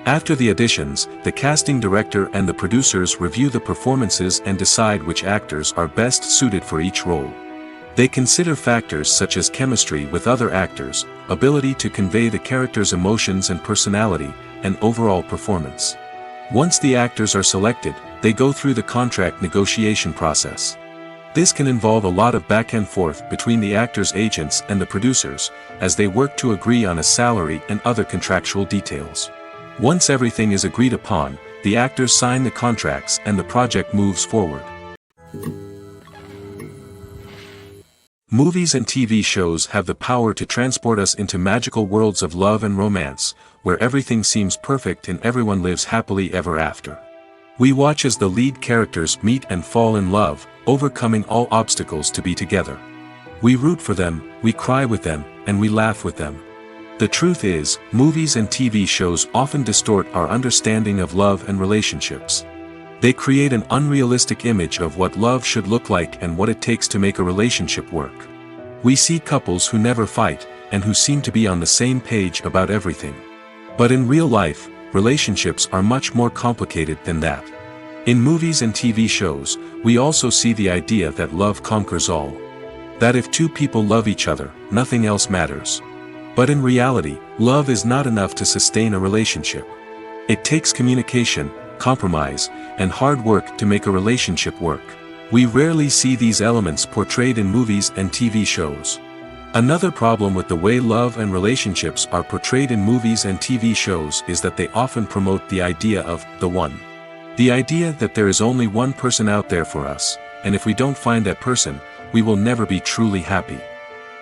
After the auditions, the casting director and the producers review the performances and decide which actors are best suited for each role. They consider factors such as chemistry with other actors, ability to convey the character's emotions and personality, and overall performance. Once the actors are selected, they go through the contract negotiation process. This can involve a lot of back and forth between the actors' agents and the producers, as they work to agree on a salary and other contractual details. Once everything is agreed upon, the actors sign the contracts and the project moves forward. Movies and TV shows have the power to transport us into magical worlds of love and romance, where everything seems perfect and everyone lives happily ever after. We watch as the lead characters meet and fall in love, overcoming all obstacles to be together. We root for them, we cry with them, and we laugh with them. The truth is, movies and TV shows often distort our understanding of love and relationships. They create an unrealistic image of what love should look like and what it takes to make a relationship work. We see couples who never fight, and who seem to be on the same page about everything. But in real life, relationships are much more complicated than that. In movies and TV shows, we also see the idea that love conquers all. That if two people love each other, nothing else matters. But in reality, love is not enough to sustain a relationship. It takes communication, compromise, and hard work to make a relationship work. We rarely see these elements portrayed in movies and TV shows. Another problem with the way love and relationships are portrayed in movies and TV shows is that they often promote the idea of the one. The idea that there is only one person out there for us, and if we don't find that person, we will never be truly happy.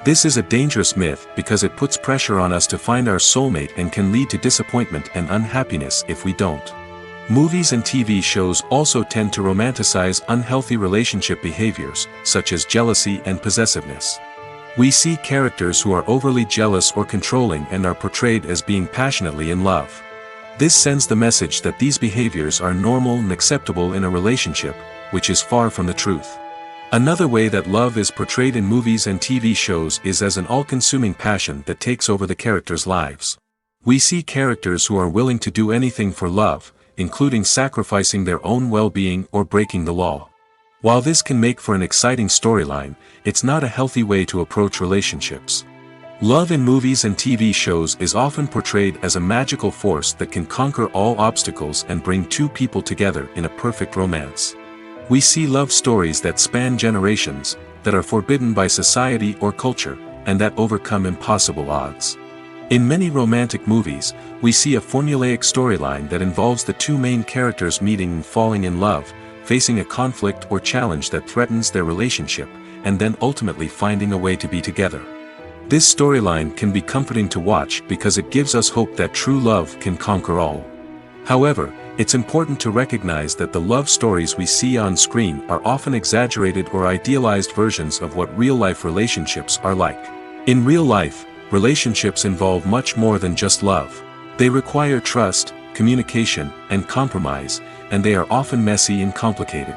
This is a dangerous myth because it puts pressure on us to find our soulmate and can lead to disappointment and unhappiness if we don't. Movies and TV shows also tend to romanticize unhealthy relationship behaviors, such as jealousy and possessiveness. We see characters who are overly jealous or controlling and are portrayed as being passionately in love. This sends the message that these behaviors are normal and acceptable in a relationship, which is far from the truth. Another way that love is portrayed in movies and TV shows is as an all-consuming passion that takes over the characters' lives. We see characters who are willing to do anything for love, including sacrificing their own well-being or breaking the law. While this can make for an exciting storyline, it's not a healthy way to approach relationships. Love in movies and TV shows is often portrayed as a magical force that can conquer all obstacles and bring two people together in a perfect romance. We see love stories that span generations, that are forbidden by society or culture, and that overcome impossible odds. In many romantic movies, we see a formulaic storyline that involves the two main characters meeting and falling in love, facing a conflict or challenge that threatens their relationship, and then ultimately finding a way to be together. This storyline can be comforting to watch because it gives us hope that true love can conquer all. However, it's important to recognize that the love stories we see on screen are often exaggerated or idealized versions of what real-life relationships are like. In real life, relationships involve much more than just love. They require trust, communication, and compromise, and they are often messy and complicated.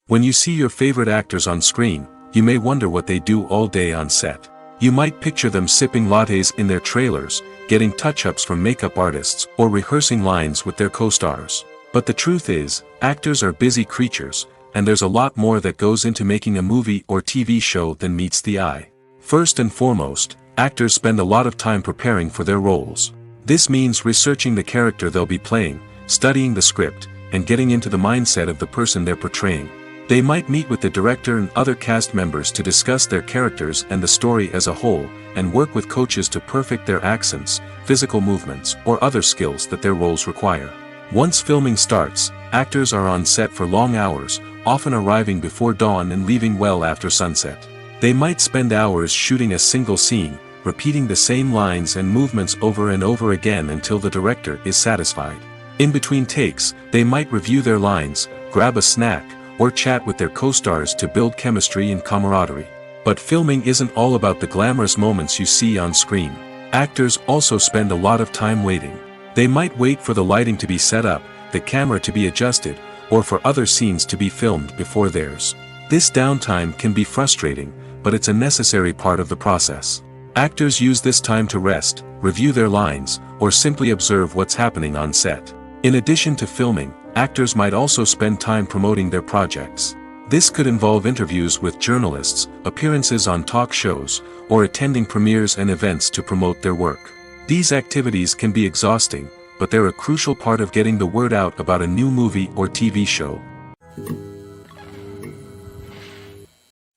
When you see your favorite actors on screen, you may wonder what they do all day on set. You might picture them sipping lattes in their trailers, getting touch-ups from makeup artists, or rehearsing lines with their co-stars. But the truth is, actors are busy creatures, and there's a lot more that goes into making a movie or TV show than meets the eye. First and foremost, actors spend a lot of time preparing for their roles. This means researching the character they'll be playing, studying the script, and getting into the mindset of the person they're portraying. They might meet with the director and other cast members to discuss their characters and the story as a whole, and work with coaches to perfect their accents, physical movements, or other skills that their roles require. Once filming starts, actors are on set for long hours, often arriving before dawn and leaving well after sunset. They might spend hours shooting a single scene, repeating the same lines and movements over and over again until the director is satisfied. In between takes, they might review their lines, grab a snack, or chat with their co-stars to build chemistry and camaraderie. But filming isn't all about the glamorous moments you see on screen. Actors also spend a lot of time waiting. They might wait for the lighting to be set up, the camera to be adjusted, or for other scenes to be filmed before theirs. This downtime can be frustrating, but it's a necessary part of the process. Actors use this time to rest, review their lines, or simply observe what's happening on set. In addition to filming, actors might also spend time promoting their projects. This could involve interviews with journalists, appearances on talk shows, or attending premieres and events to promote their work. These activities can be exhausting, but they're a crucial part of getting the word out about a new movie or TV show.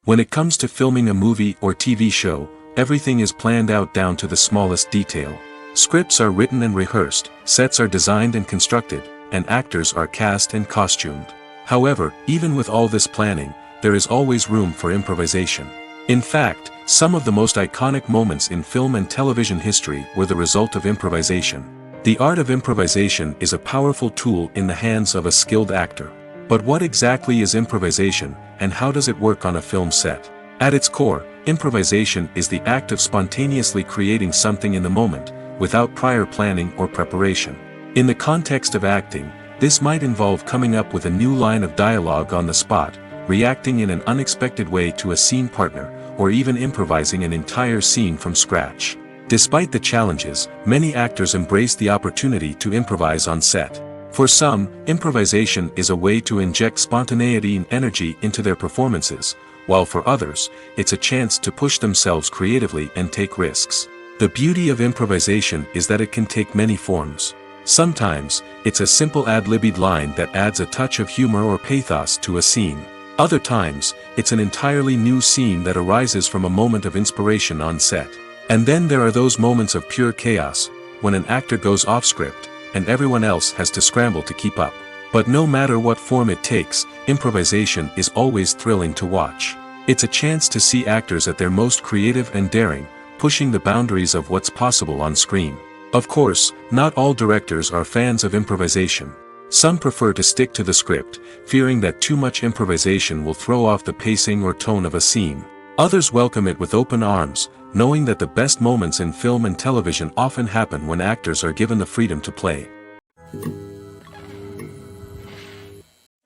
When it comes to filming a movie or TV show, everything is planned out down to the smallest detail. Scripts are written and rehearsed, sets are designed and constructed, and actors are cast and costumed. However, even with all this planning, there is always room for improvisation. In fact, some of the most iconic moments in film and television history were the result of improvisation. The art of improvisation is a powerful tool in the hands of a skilled actor. But what exactly is improvisation, and how does it work on a film set? At its core, improvisation is the act of spontaneously creating something in the moment, without prior planning or preparation. In the context of acting, this might involve coming up with a new line of dialogue on the spot, reacting in an unexpected way to a scene partner, or even improvising an entire scene from scratch. Despite the challenges, many actors embrace the opportunity to improvise on set. For some, improvisation is a way to inject spontaneity and energy into their performances, while for others, it's a chance to push themselves creatively and take risks. The beauty of improvisation is that it can take many forms. Sometimes, it's a simple ad-libbed line that adds a touch of humor or pathos to a scene. Other times, it's an entirely new scene that arises from a moment of inspiration on set. And then there are those moments of pure chaos, when an actor goes off script, and everyone else has to scramble to keep up. But no matter what form it takes, improvisation is always thrilling to watch. It's a chance to see actors at their most creative and daring, pushing the boundaries of what's possible on screen. Of course, not all directors are fans of improvisation. Some prefer to stick to the script, fearing that too much improvisation will throw off the pacing or tone of a scene. Others welcome it with open arms, knowing that the best moments in film and television often happen when actors are given the freedom to play.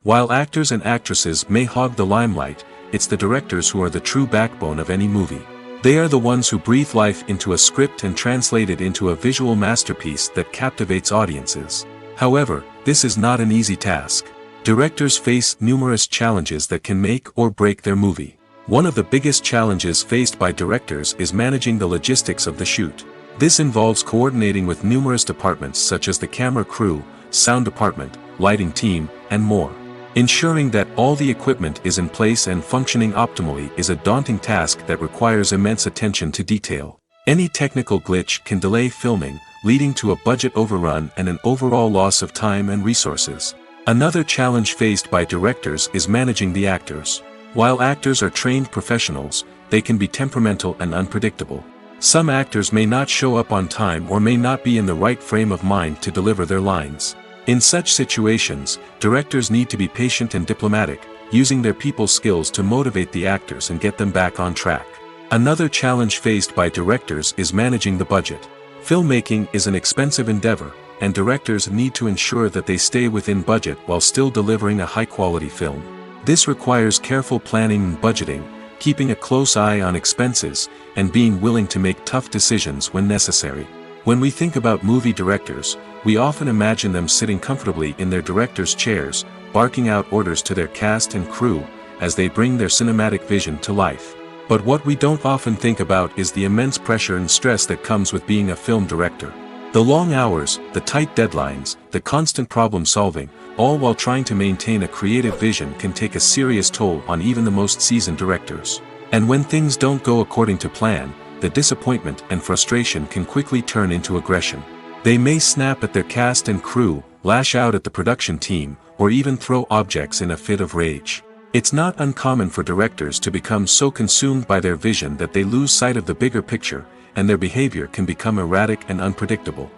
While actors and actresses may hog the limelight, it's the directors who are the true backbone of any movie. They are the ones who breathe life into a script and translate it into a visual masterpiece that captivates audiences. However, this is not an easy task. Directors face numerous challenges that can make or break their movie. One of the biggest challenges faced by directors is managing the logistics of the shoot. This involves coordinating with numerous departments such as the camera crew, sound department, lighting team, and more. Ensuring that all the equipment is in place and functioning optimally is a daunting task that requires immense attention to detail. Any technical glitch can delay filming, leading to a budget overrun and an overall loss of time and resources. Another challenge faced by directors is managing the actors. While actors are trained professionals, they can be temperamental and unpredictable. Some actors may not show up on time or may not be in the right frame of mind to deliver their lines. In such situations, directors need to be patient and diplomatic, using their people skills to motivate the actors and get them back on track. Another challenge faced by directors is managing the budget. Filmmaking is an expensive endeavor, and directors need to ensure that they stay within budget while still delivering a high-quality film. This requires careful planning and budgeting, keeping a close eye on expenses, and being willing to make tough decisions when necessary. When we think about movie directors, we often imagine them sitting comfortably in their director's chairs, barking out orders to their cast and crew, as they bring their cinematic vision to life. But what we don't often think about is the immense pressure and stress that comes with being a film director. The long hours, the tight deadlines, the constant problem solving, all while trying to maintain a creative vision can take a serious toll on even the most seasoned directors. And when things don't go according to plan, the disappointment and frustration can quickly turn into aggression. They may snap at their cast and crew, lash out at the production team, or even throw objects in a fit of rage. It's not uncommon for directors to become so consumed by their vision that they lose sight of the bigger picture, and their behavior can become erratic and unpredictable.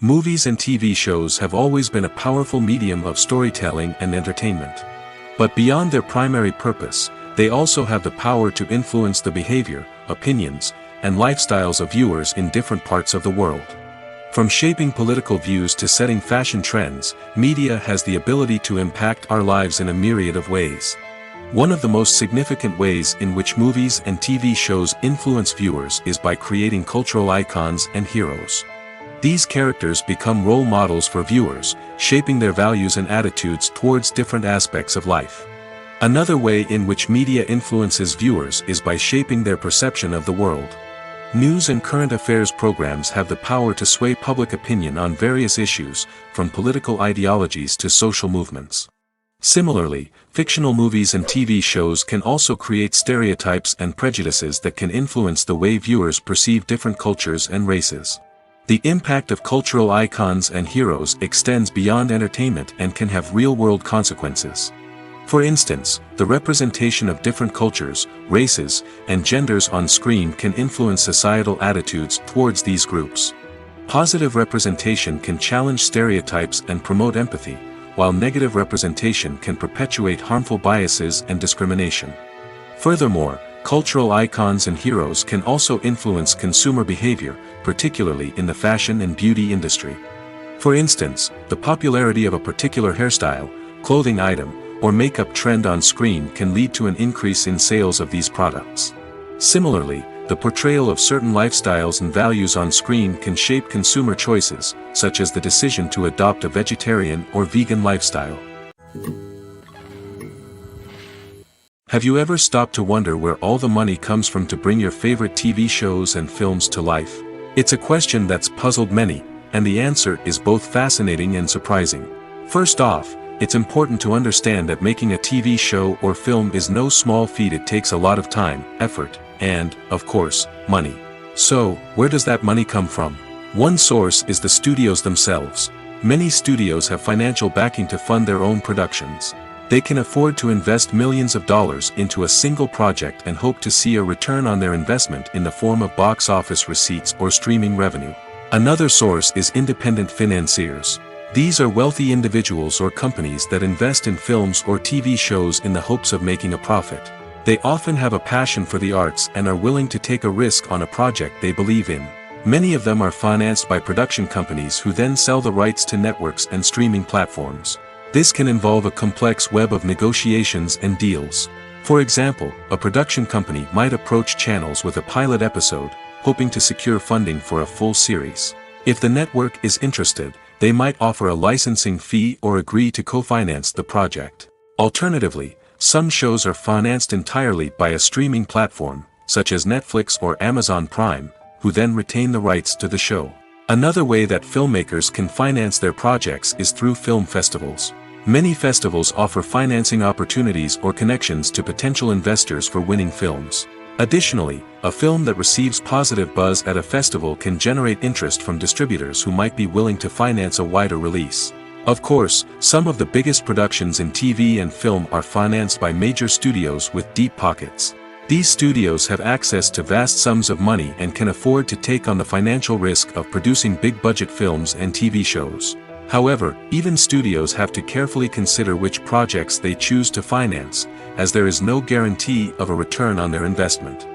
Movies and TV shows have always been a powerful medium of storytelling and entertainment. But beyond their primary purpose, they also have the power to influence the behavior, opinions, and lifestyles of viewers in different parts of the world. From shaping political views to setting fashion trends, media has the ability to impact our lives in a myriad of ways. One of the most significant ways in which movies and TV shows influence viewers is by creating cultural icons and heroes. These characters become role models for viewers, shaping their values and attitudes towards different aspects of life. Another way in which media influences viewers is by shaping their perception of the world. News and current affairs programs have the power to sway public opinion on various issues, from political ideologies to social movements. Similarly, fictional movies and TV shows can also create stereotypes and prejudices that can influence the way viewers perceive different cultures and races. The impact of cultural icons and heroes extends beyond entertainment and can have real-world consequences. For instance, the representation of different cultures, races, and genders on screen can influence societal attitudes towards these groups. Positive representation can challenge stereotypes and promote empathy, while negative representation can perpetuate harmful biases and discrimination. Furthermore, cultural icons and heroes can also influence consumer behavior, particularly in the fashion and beauty industry. For instance, the popularity of a particular hairstyle, clothing item, or makeup trend on screen can lead to an increase in sales of these products. Similarly, the portrayal of certain lifestyles and values on screen can shape consumer choices, such as the decision to adopt a vegetarian or vegan lifestyle. Have you ever stopped to wonder where all the money comes from to bring your favorite TV shows and films to life? It's a question that's puzzled many, and the answer is both fascinating and surprising. First off, it's important to understand that making a TV show or film is no small feat. It takes a lot of time, effort, and, of course, money. So, where does that money come from? One source is the studios themselves. Many studios have financial backing to fund their own productions. They can afford to invest millions of dollars into a single project and hope to see a return on their investment in the form of box office receipts or streaming revenue. Another source is independent financiers. These are wealthy individuals or companies that invest in films or TV shows in the hopes of making a profit. They often have a passion for the arts and are willing to take a risk on a project they believe in. Many of them are financed by production companies who then sell the rights to networks and streaming platforms. This can involve a complex web of negotiations and deals. For example, a production company might approach channels with a pilot episode, hoping to secure funding for a full series. If the network is interested, they might offer a licensing fee or agree to co-finance the project. Alternatively, some shows are financed entirely by a streaming platform, such as Netflix or Amazon Prime, who then retain the rights to the show. Another way that filmmakers can finance their projects is through film festivals. Many festivals offer financing opportunities or connections to potential investors for winning films. Additionally, a film that receives positive buzz at a festival can generate interest from distributors who might be willing to finance a wider release. Of course, some of the biggest productions in TV and film are financed by major studios with deep pockets. These studios have access to vast sums of money and can afford to take on the financial risk of producing big-budget films and TV shows. However, even studios have to carefully consider which projects they choose to finance, as there is no guarantee of a return on their investment.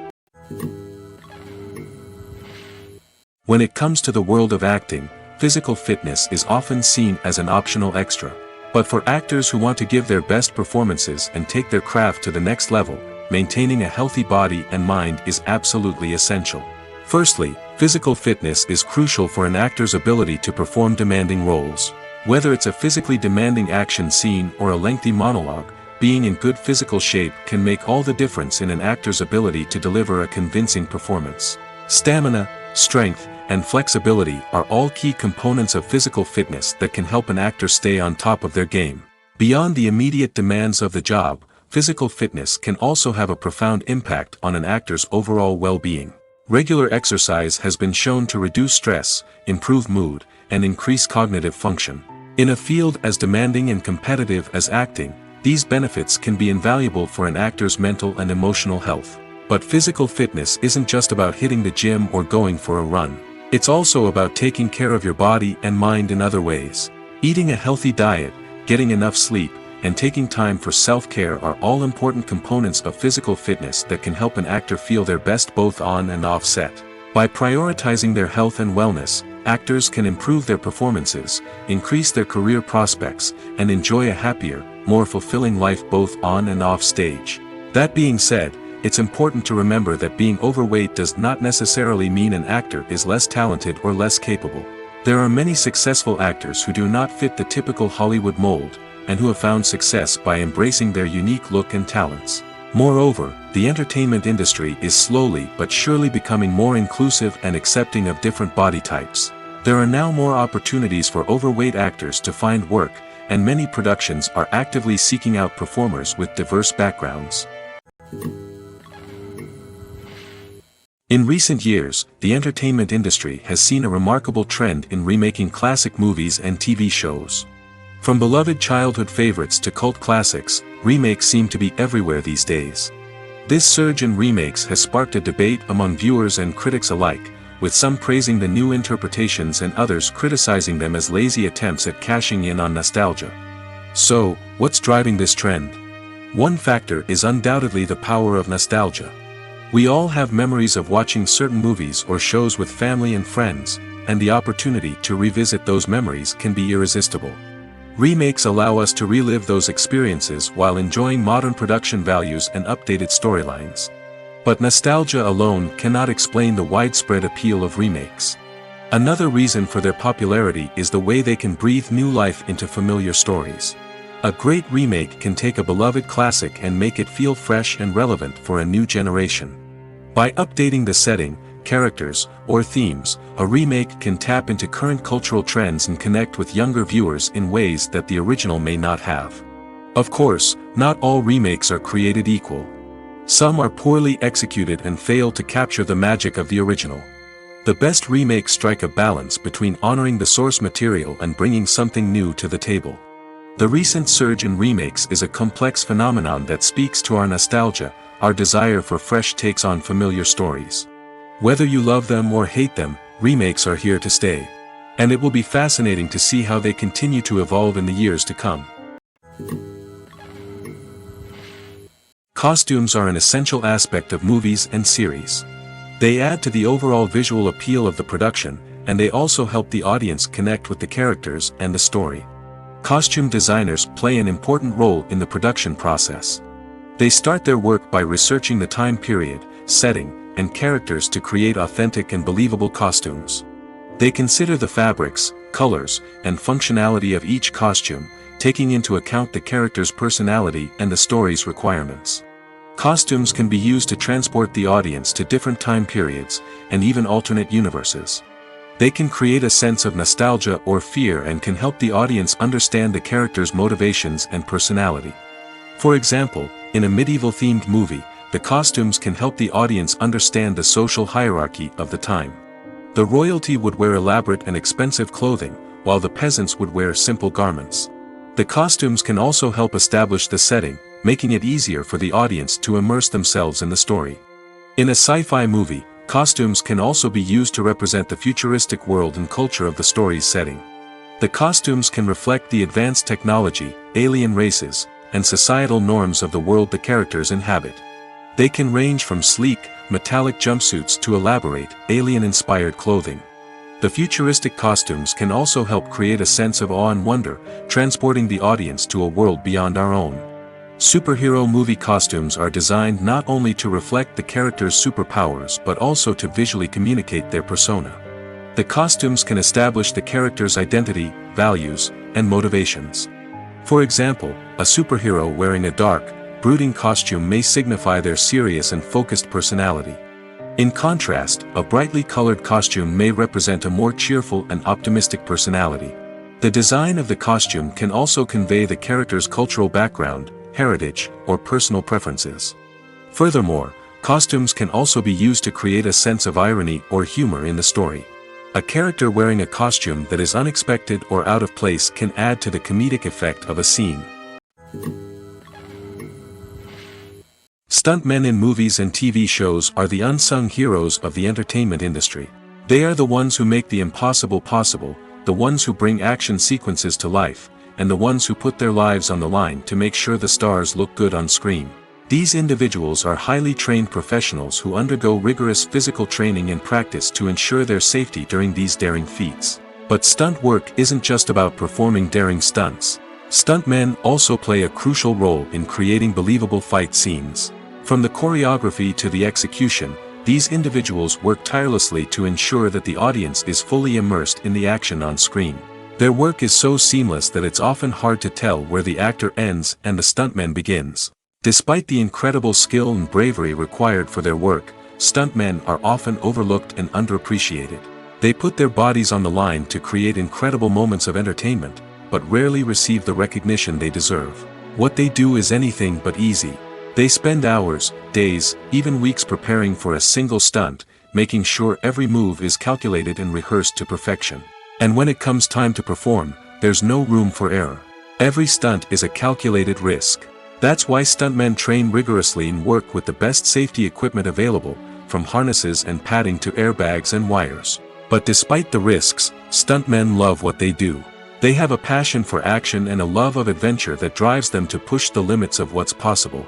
When it comes to the world of acting, physical fitness is often seen as an optional extra. But for actors who want to give their best performances and take their craft to the next level, maintaining a healthy body and mind is absolutely essential. Firstly, physical fitness is crucial for an actor's ability to perform demanding roles. Whether it's a physically demanding action scene or a lengthy monologue, being in good physical shape can make all the difference in an actor's ability to deliver a convincing performance. Stamina, strength, and flexibility are all key components of physical fitness that can help an actor stay on top of their game. Beyond the immediate demands of the job, physical fitness can also have a profound impact on an actor's overall well-being. Regular exercise has been shown to reduce stress, improve mood, and increase cognitive function. In a field as demanding and competitive as acting, these benefits can be invaluable for an actor's mental and emotional health. But physical fitness isn't just about hitting the gym or going for a run. It's also about taking care of your body and mind in other ways. Eating a healthy diet, getting enough sleep, and taking time for self-care are all important components of physical fitness that can help an actor feel their best both on and off set. By prioritizing their health and wellness, actors can improve their performances, increase their career prospects, and enjoy a happier, more fulfilling life both on and off stage. That being said, it's important to remember that being overweight does not necessarily mean an actor is less talented or less capable. There are many successful actors who do not fit the typical Hollywood mold, and who have found success by embracing their unique look and talents. Moreover, the entertainment industry is slowly but surely becoming more inclusive and accepting of different body types. There are now more opportunities for overweight actors to find work, and many productions are actively seeking out performers with diverse backgrounds. In recent years, the entertainment industry has seen a remarkable trend in remaking classic movies and TV shows. From beloved childhood favorites to cult classics, remakes seem to be everywhere these days. This surge in remakes has sparked a debate among viewers and critics alike, with some praising the new interpretations and others criticizing them as lazy attempts at cashing in on nostalgia. So, what's driving this trend? One factor is undoubtedly the power of nostalgia. We all have memories of watching certain movies or shows with family and friends, and the opportunity to revisit those memories can be irresistible. Remakes allow us to relive those experiences while enjoying modern production values and updated storylines. But nostalgia alone cannot explain the widespread appeal of remakes. Another reason for their popularity is the way they can breathe new life into familiar stories. A great remake can take a beloved classic and make it feel fresh and relevant for a new generation. By updating the setting, characters, or themes, a remake can tap into current cultural trends and connect with younger viewers in ways that the original may not have. Of course, not all remakes are created equal. Some are poorly executed and fail to capture the magic of the original. The best remakes strike a balance between honoring the source material and bringing something new to the table. The recent surge in remakes is a complex phenomenon that speaks to our nostalgia, our desire for fresh takes on familiar stories. Whether you love them or hate them, remakes are here to stay. And it will be fascinating to see how they continue to evolve in the years to come. Costumes are an essential aspect of movies and series. They add to the overall visual appeal of the production, and they also help the audience connect with the characters and the story. Costume designers play an important role in the production process. They start their work by researching the time period, setting, and characters to create authentic and believable costumes. They consider the fabrics, colors, and functionality of each costume, taking into account the character's personality and the story's requirements. Costumes can be used to transport the audience to different time periods, and even alternate universes. They can create a sense of nostalgia or fear and can help the audience understand the character's motivations and personality. For example, in a medieval-themed movie, the costumes can help the audience understand the social hierarchy of the time. The royalty would wear elaborate and expensive clothing, while the peasants would wear simple garments. The costumes can also help establish the setting, making it easier for the audience to immerse themselves in the story. In a sci-fi movie, costumes can also be used to represent the futuristic world and culture of the story's setting. The costumes can reflect the advanced technology, alien races, and societal norms of the world the characters inhabit. They can range from sleek, metallic jumpsuits to elaborate, alien-inspired clothing. The futuristic costumes can also help create a sense of awe and wonder, transporting the audience to a world beyond our own. Superhero movie costumes are designed not only to reflect the character's superpowers but also to visually communicate their persona. The costumes can establish the character's identity, values, and motivations. For example, a superhero wearing a dark, brooding costume may signify their serious and focused personality. In contrast, a brightly colored costume may represent a more cheerful and optimistic personality. The design of the costume can also convey the character's cultural background, heritage, or personal preferences. Furthermore, costumes can also be used to create a sense of irony or humor in the story. A character wearing a costume that is unexpected or out of place can add to the comedic effect of a scene. Stuntmen in movies and TV shows are the unsung heroes of the entertainment industry. They are the ones who make the impossible possible, the ones who bring action sequences to life, and the ones who put their lives on the line to make sure the stars look good on screen. These individuals are highly trained professionals who undergo rigorous physical training and practice to ensure their safety during these daring feats. But stunt work isn't just about performing daring stunts. Stuntmen also play a crucial role in creating believable fight scenes. From the choreography to the execution, these individuals work tirelessly to ensure that the audience is fully immersed in the action on screen. Their work is so seamless that it's often hard to tell where the actor ends and the stuntman begins. Despite the incredible skill and bravery required for their work, stuntmen are often overlooked and underappreciated. They put their bodies on the line to create incredible moments of entertainment, but rarely receive the recognition they deserve. What they do is anything but easy. They spend hours, days, even weeks preparing for a single stunt, making sure every move is calculated and rehearsed to perfection. And when it comes time to perform, there's no room for error. Every stunt is a calculated risk. That's why stuntmen train rigorously and work with the best safety equipment available, from harnesses and padding to airbags and wires. But despite the risks, stuntmen love what they do. They have a passion for action and a love of adventure that drives them to push the limits of what's possible.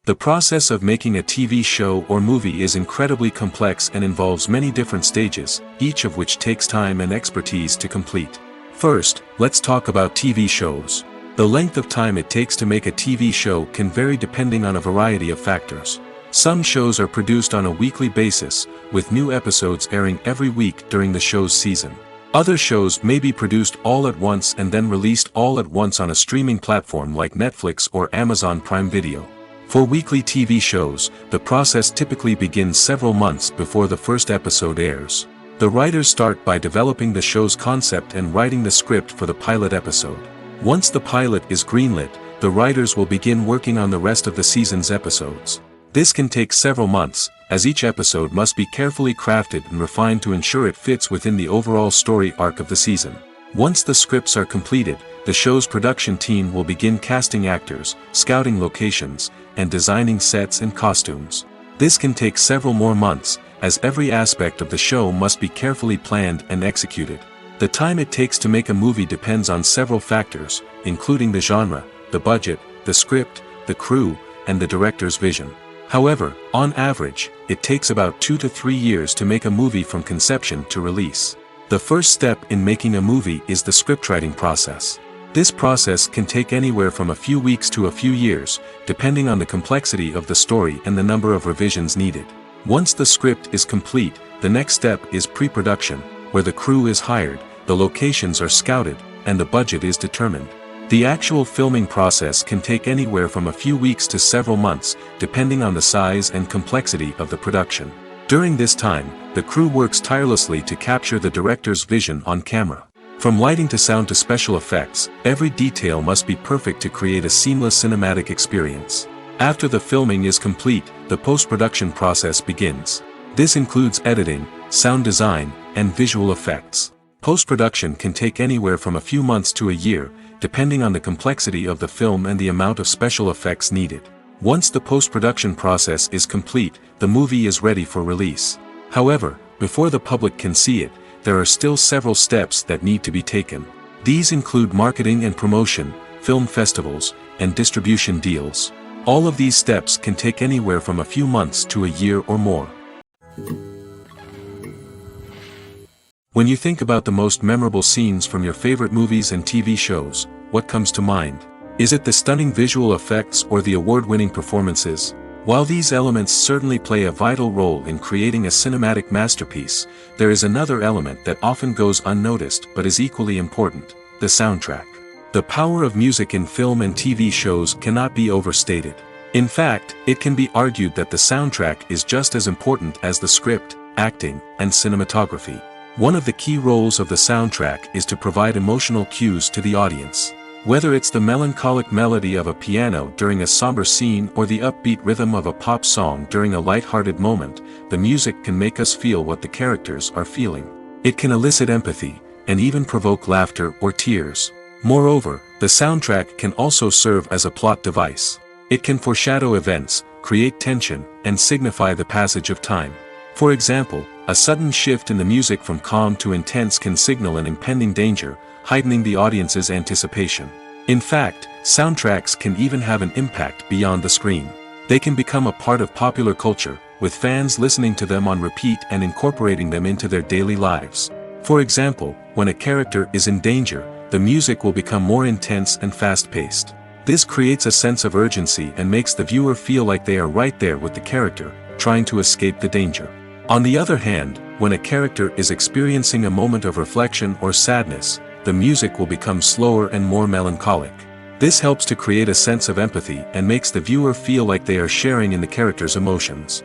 The process of making a TV show or movie is incredibly complex and involves many different stages, each of which takes time and expertise to complete. First, let's talk about TV shows. The length of time it takes to make a TV show can vary depending on a variety of factors. Some shows are produced on a weekly basis, with new episodes airing every week during the show's season. Other shows may be produced all at once and then released all at once on a streaming platform like Netflix or Amazon Prime Video. For weekly TV shows, the process typically begins several months before the first episode airs. The writers start by developing the show's concept and writing the script for the pilot episode. Once the pilot is greenlit, the writers will begin working on the rest of the season's episodes. This can take several months, as each episode must be carefully crafted and refined to ensure it fits within the overall story arc of the season. Once the scripts are completed, the show's production team will begin casting actors, scouting locations, and designing sets and costumes. This can take several more months, as every aspect of the show must be carefully planned and executed. The time it takes to make a movie depends on several factors, including the genre, the budget, the script, the crew, and the director's vision. However, on average, it takes about 2 to 3 years to make a movie from conception to release. The first step in making a movie is the scriptwriting process. This process can take anywhere from a few weeks to a few years, depending on the complexity of the story and the number of revisions needed. Once the script is complete, the next step is pre-production, where the crew is hired, the locations are scouted, and the budget is determined. The actual filming process can take anywhere from a few weeks to several months, depending on the size and complexity of the production. During this time, the crew works tirelessly to capture the director's vision on camera. From lighting to sound to special effects, every detail must be perfect to create a seamless cinematic experience. After the filming is complete, the post-production process begins. This includes editing, sound design, and visual effects. Post-production can take anywhere from a few months to a year, depending on the complexity of the film and the amount of special effects needed. Once the post-production process is complete, the movie is ready for release. However, before the public can see it, there are still several steps that need to be taken. These include marketing and promotion, film festivals, and distribution deals. All of these steps can take anywhere from a few months to a year or more. When you think about the most memorable scenes from your favorite movies and TV shows, what comes to mind? Is it the stunning visual effects or the award-winning performances? While these elements certainly play a vital role in creating a cinematic masterpiece, there is another element that often goes unnoticed but is equally important: the soundtrack. The power of music in film and TV shows cannot be overstated. In fact, it can be argued that the soundtrack is just as important as the script, acting, and cinematography. One of the key roles of the soundtrack is to provide emotional cues to the audience. Whether it's the melancholic melody of a piano during a somber scene or the upbeat rhythm of a pop song during a light-hearted moment, the music can make us feel what the characters are feeling. It can elicit empathy, and even provoke laughter or tears. Moreover, the soundtrack can also serve as a plot device. It can foreshadow events, create tension, and signify the passage of time. For example, a sudden shift in the music from calm to intense can signal an impending danger, heightening the audience's anticipation. In fact, soundtracks can even have an impact beyond the screen. They can become a part of popular culture, with fans listening to them on repeat and incorporating them into their daily lives. For example, when a character is in danger, the music will become more intense and fast-paced. This creates a sense of urgency and makes the viewer feel like they are right there with the character, trying to escape the danger. On the other hand, when a character is experiencing a moment of reflection or sadness, the music will become slower and more melancholic. This helps to create a sense of empathy and makes the viewer feel like they are sharing in the character's emotions.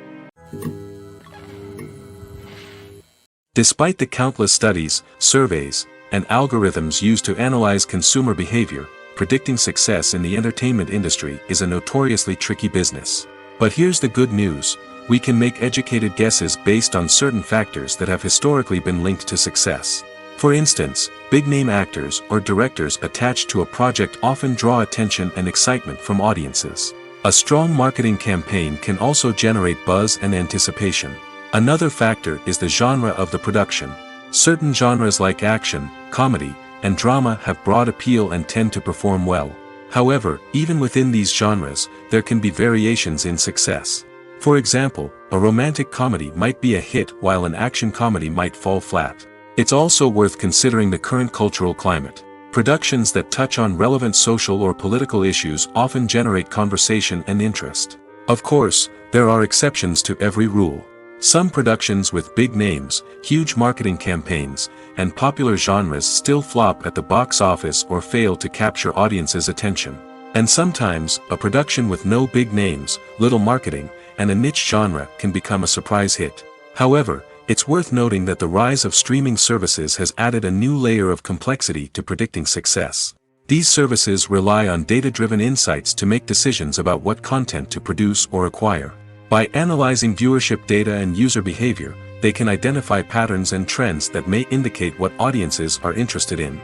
Despite the countless studies, surveys, and algorithms used to analyze consumer behavior, predicting success in the entertainment industry is a notoriously tricky business. But here's the good news: we can make educated guesses based on certain factors that have historically been linked to success. For instance, big-name actors or directors attached to a project often draw attention and excitement from audiences. A strong marketing campaign can also generate buzz and anticipation. Another factor is the genre of the production. Certain genres like action, comedy, and drama have broad appeal and tend to perform well. However, even within these genres, there can be variations in success. For example, a romantic comedy might be a hit while an action comedy might fall flat. It's also worth considering the current cultural climate. Productions that touch on relevant social or political issues often generate conversation and interest. Of course, there are exceptions to every rule. Some productions with big names, huge marketing campaigns, and popular genres still flop at the box office or fail to capture audiences' attention. And sometimes, a production with no big names, little marketing, and a niche genre can become a surprise hit. However, it's worth noting that the rise of streaming services has added a new layer of complexity to predicting success. These services rely on data-driven insights to make decisions about what content to produce or acquire. By analyzing viewership data and user behavior, they can identify patterns and trends that may indicate what audiences are interested in.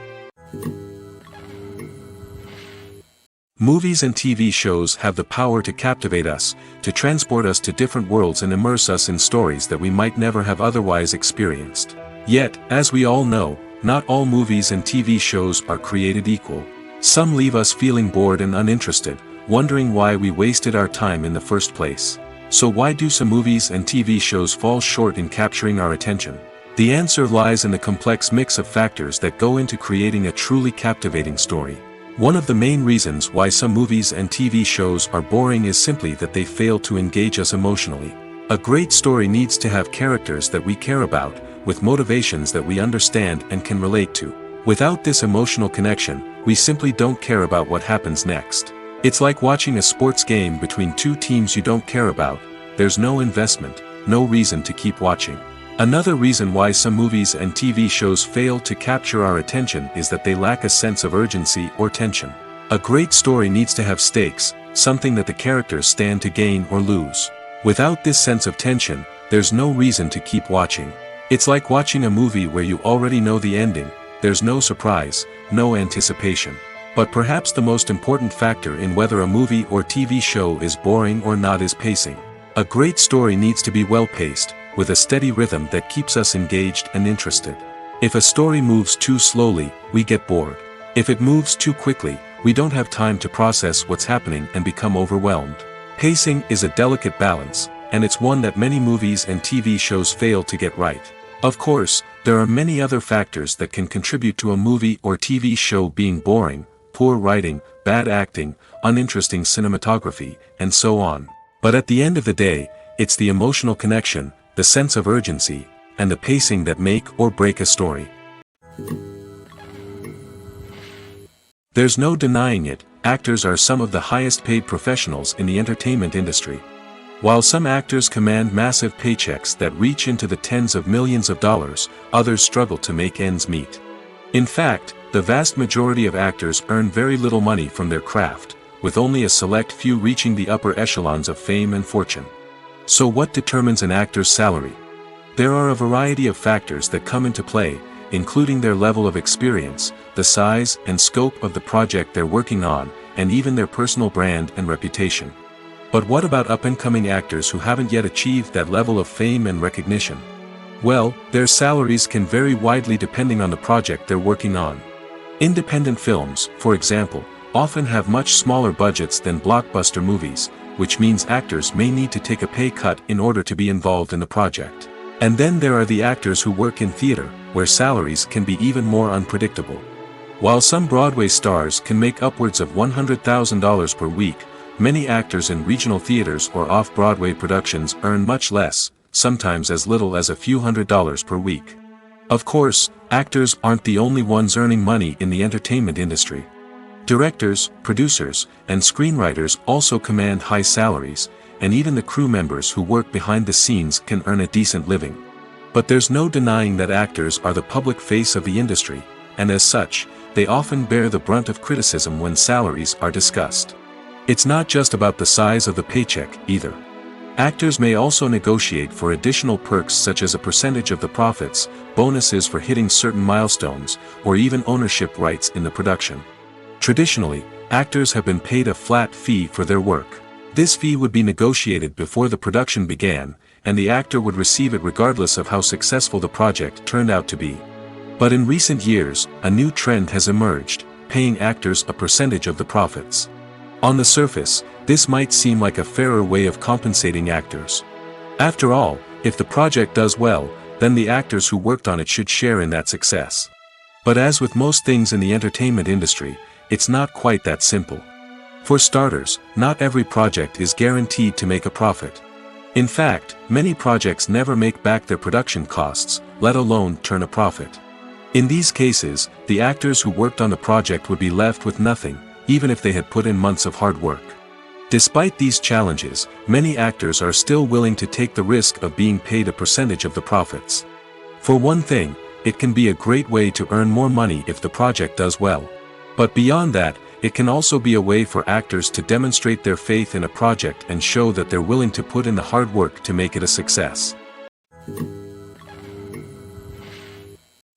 Movies and TV shows have the power to captivate us, to transport us to different worlds and immerse us in stories that we might never have otherwise experienced. Yet, as we all know, not all movies and TV shows are created equal. Some leave us feeling bored and uninterested, wondering why we wasted our time in the first place. So why do some movies and TV shows fall short in capturing our attention? The answer lies in the complex mix of factors that go into creating a truly captivating story. One of the main reasons why some movies and TV shows are boring is simply that they fail to engage us emotionally. A great story needs to have characters that we care about, with motivations that we understand and can relate to. Without this emotional connection, we simply don't care about what happens next. It's like watching a sports game between two teams you don't care about. There's no investment, no reason to keep watching. Another reason why some movies and TV shows fail to capture our attention is that they lack a sense of urgency or tension. A great story needs to have stakes, something that the characters stand to gain or lose. Without this sense of tension, there's no reason to keep watching. It's like watching a movie where you already know the ending. There's no surprise, no anticipation. But perhaps the most important factor in whether a movie or TV show is boring or not is pacing. A great story needs to be well-paced, with a steady rhythm that keeps us engaged and interested. If a story moves too slowly, we get bored. If it moves too quickly, we don't have time to process what's happening and become overwhelmed. Pacing is a delicate balance, and it's one that many movies and TV shows fail to get right. Of course, there are many other factors that can contribute to a movie or TV show being boring: poor writing, bad acting, uninteresting cinematography, and so on. But at the end of the day, it's the emotional connection, the sense of urgency, and the pacing that make or break a story. There's no denying it, actors are some of the highest paid professionals in the entertainment industry. While some actors command massive paychecks that reach into the tens of millions of dollars, others struggle to make ends meet. In fact, the vast majority of actors earn very little money from their craft, with only a select few reaching the upper echelons of fame and fortune. So what determines an actor's salary? There are a variety of factors that come into play, including their level of experience, the size and scope of the project they're working on, and even their personal brand and reputation. But what about up-and-coming actors who haven't yet achieved that level of fame and recognition? Well, their salaries can vary widely depending on the project they're working on. Independent films, for example, often have much smaller budgets than blockbuster movies, which means actors may need to take a pay cut in order to be involved in the project. And then there are the actors who work in theater, where salaries can be even more unpredictable. While some Broadway stars can make upwards of $100,000 per week, many actors in regional theaters or off-Broadway productions earn much less, sometimes as little as a few $100s per week. Of course, actors aren't the only ones earning money in the entertainment industry. Directors, producers, and screenwriters also command high salaries, and even the crew members who work behind the scenes can earn a decent living. But there's no denying that actors are the public face of the industry, and as such, they often bear the brunt of criticism when salaries are discussed. It's not just about the size of the paycheck, either. Actors may also negotiate for additional perks such as a percentage of the profits, bonuses for hitting certain milestones, or even ownership rights in the production. Traditionally, actors have been paid a flat fee for their work. This fee would be negotiated before the production began, and the actor would receive it regardless of how successful the project turned out to be. But in recent years, a new trend has emerged, paying actors a percentage of the profits. On the surface, this might seem like a fairer way of compensating actors. After all, if the project does well, then the actors who worked on it should share in that success. But as with most things in the entertainment industry, it's not quite that simple. For starters, not every project is guaranteed to make a profit. In fact, many projects never make back their production costs, let alone turn a profit. In these cases, the actors who worked on the project would be left with nothing, even if they had put in months of hard work. Despite these challenges, many actors are still willing to take the risk of being paid a percentage of the profits. For one thing, it can be a great way to earn more money if the project does well. But beyond that, it can also be a way for actors to demonstrate their faith in a project and show that they're willing to put in the hard work to make it a success.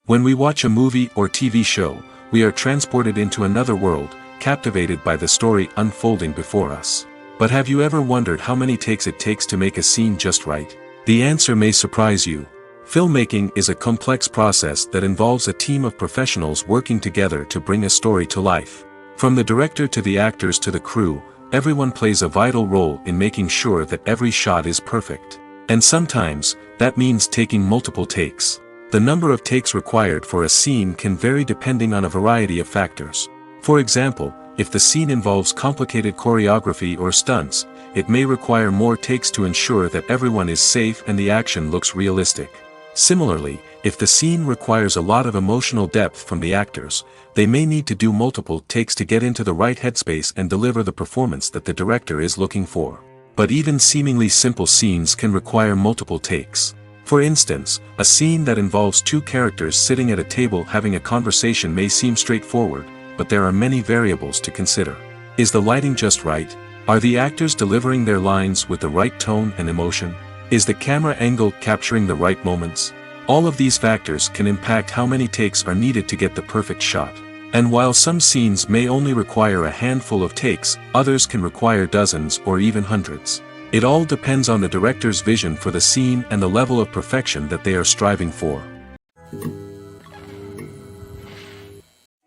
When we watch a movie or TV show, we are transported into another world, captivated by the story unfolding before us. But have you ever wondered how many takes it takes to make a scene just right? The answer may surprise you. Filmmaking is a complex process that involves a team of professionals working together to bring a story to life. From the director to the actors to the crew, everyone plays a vital role in making sure that every shot is perfect. And sometimes, that means taking multiple takes. The number of takes required for a scene can vary depending on a variety of factors. For example, if the scene involves complicated choreography or stunts, it may require more takes to ensure that everyone is safe and the action looks realistic. Similarly, if the scene requires a lot of emotional depth from the actors, they may need to do multiple takes to get into the right headspace and deliver the performance that the director is looking for. But even seemingly simple scenes can require multiple takes. For instance, a scene that involves two characters sitting at a table having a conversation may seem straightforward, but there are many variables to consider. Is the lighting just right? Are the actors delivering their lines with the right tone and emotion? Is the camera angle capturing the right moments? All of these factors can impact how many takes are needed to get the perfect shot. And while some scenes may only require a handful of takes, others can require dozens or even hundreds. It all depends on the director's vision for the scene and the level of perfection that they are striving for.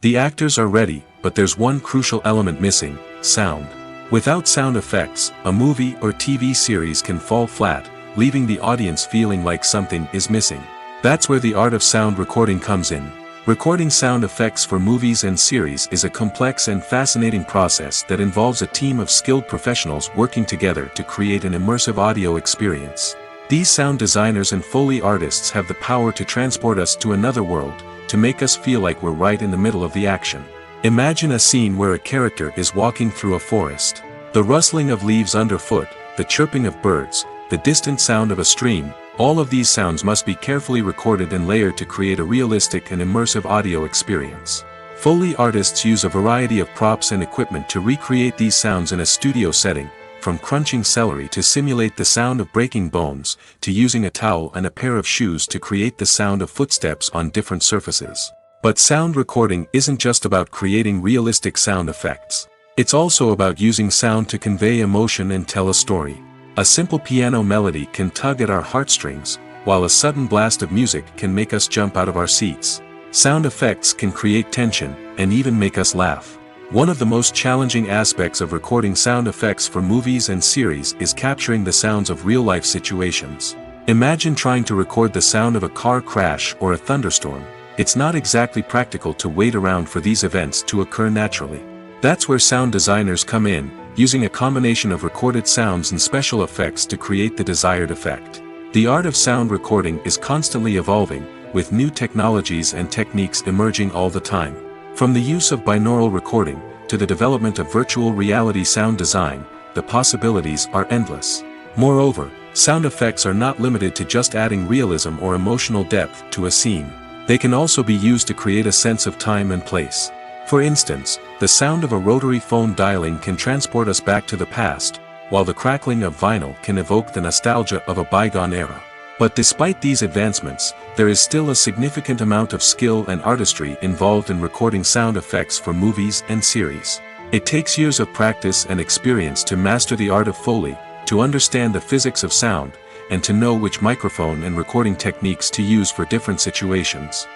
The actors are ready, but there's one crucial element missing: sound. Without sound effects, a movie or TV series can fall flat, leaving the audience feeling like something is missing. That's where the art of sound recording comes in. Recording sound effects for movies and series is a complex and fascinating process that involves a team of skilled professionals working together to create an immersive audio experience. These sound designers and Foley artists have the power to transport us to another world, to make us feel like we're right in the middle of the action. Imagine a scene where a character is walking through a forest. The rustling of leaves underfoot, the chirping of birds, the distant sound of a stream, all of these sounds must be carefully recorded and layered to create a realistic and immersive audio experience. Foley artists use a variety of props and equipment to recreate these sounds in a studio setting, from crunching celery to simulate the sound of breaking bones, to using a towel and a pair of shoes to create the sound of footsteps on different surfaces. But sound recording isn't just about creating realistic sound effects. It's also about using sound to convey emotion and tell a story. A simple piano melody can tug at our heartstrings, while a sudden blast of music can make us jump out of our seats. Sound effects can create tension, and even make us laugh. One of the most challenging aspects of recording sound effects for movies and series is capturing the sounds of real-life situations. Imagine trying to record the sound of a car crash or a thunderstorm. It's not exactly practical to wait around for these events to occur naturally. That's where sound designers come in, using a combination of recorded sounds and special effects to create the desired effect. The art of sound recording is constantly evolving, with new technologies and techniques emerging all the time. From the use of binaural recording, to the development of virtual reality sound design, the possibilities are endless. Moreover, sound effects are not limited to just adding realism or emotional depth to a scene. They can also be used to create a sense of time and place. For instance, the sound of a rotary phone dialing can transport us back to the past, while the crackling of vinyl can evoke the nostalgia of a bygone era. But despite these advancements, there is still a significant amount of skill and artistry involved in recording sound effects for movies and series. It takes years of practice and experience to master the art of Foley, to understand the physics of sound, and to know which microphone and recording techniques to use for different situations.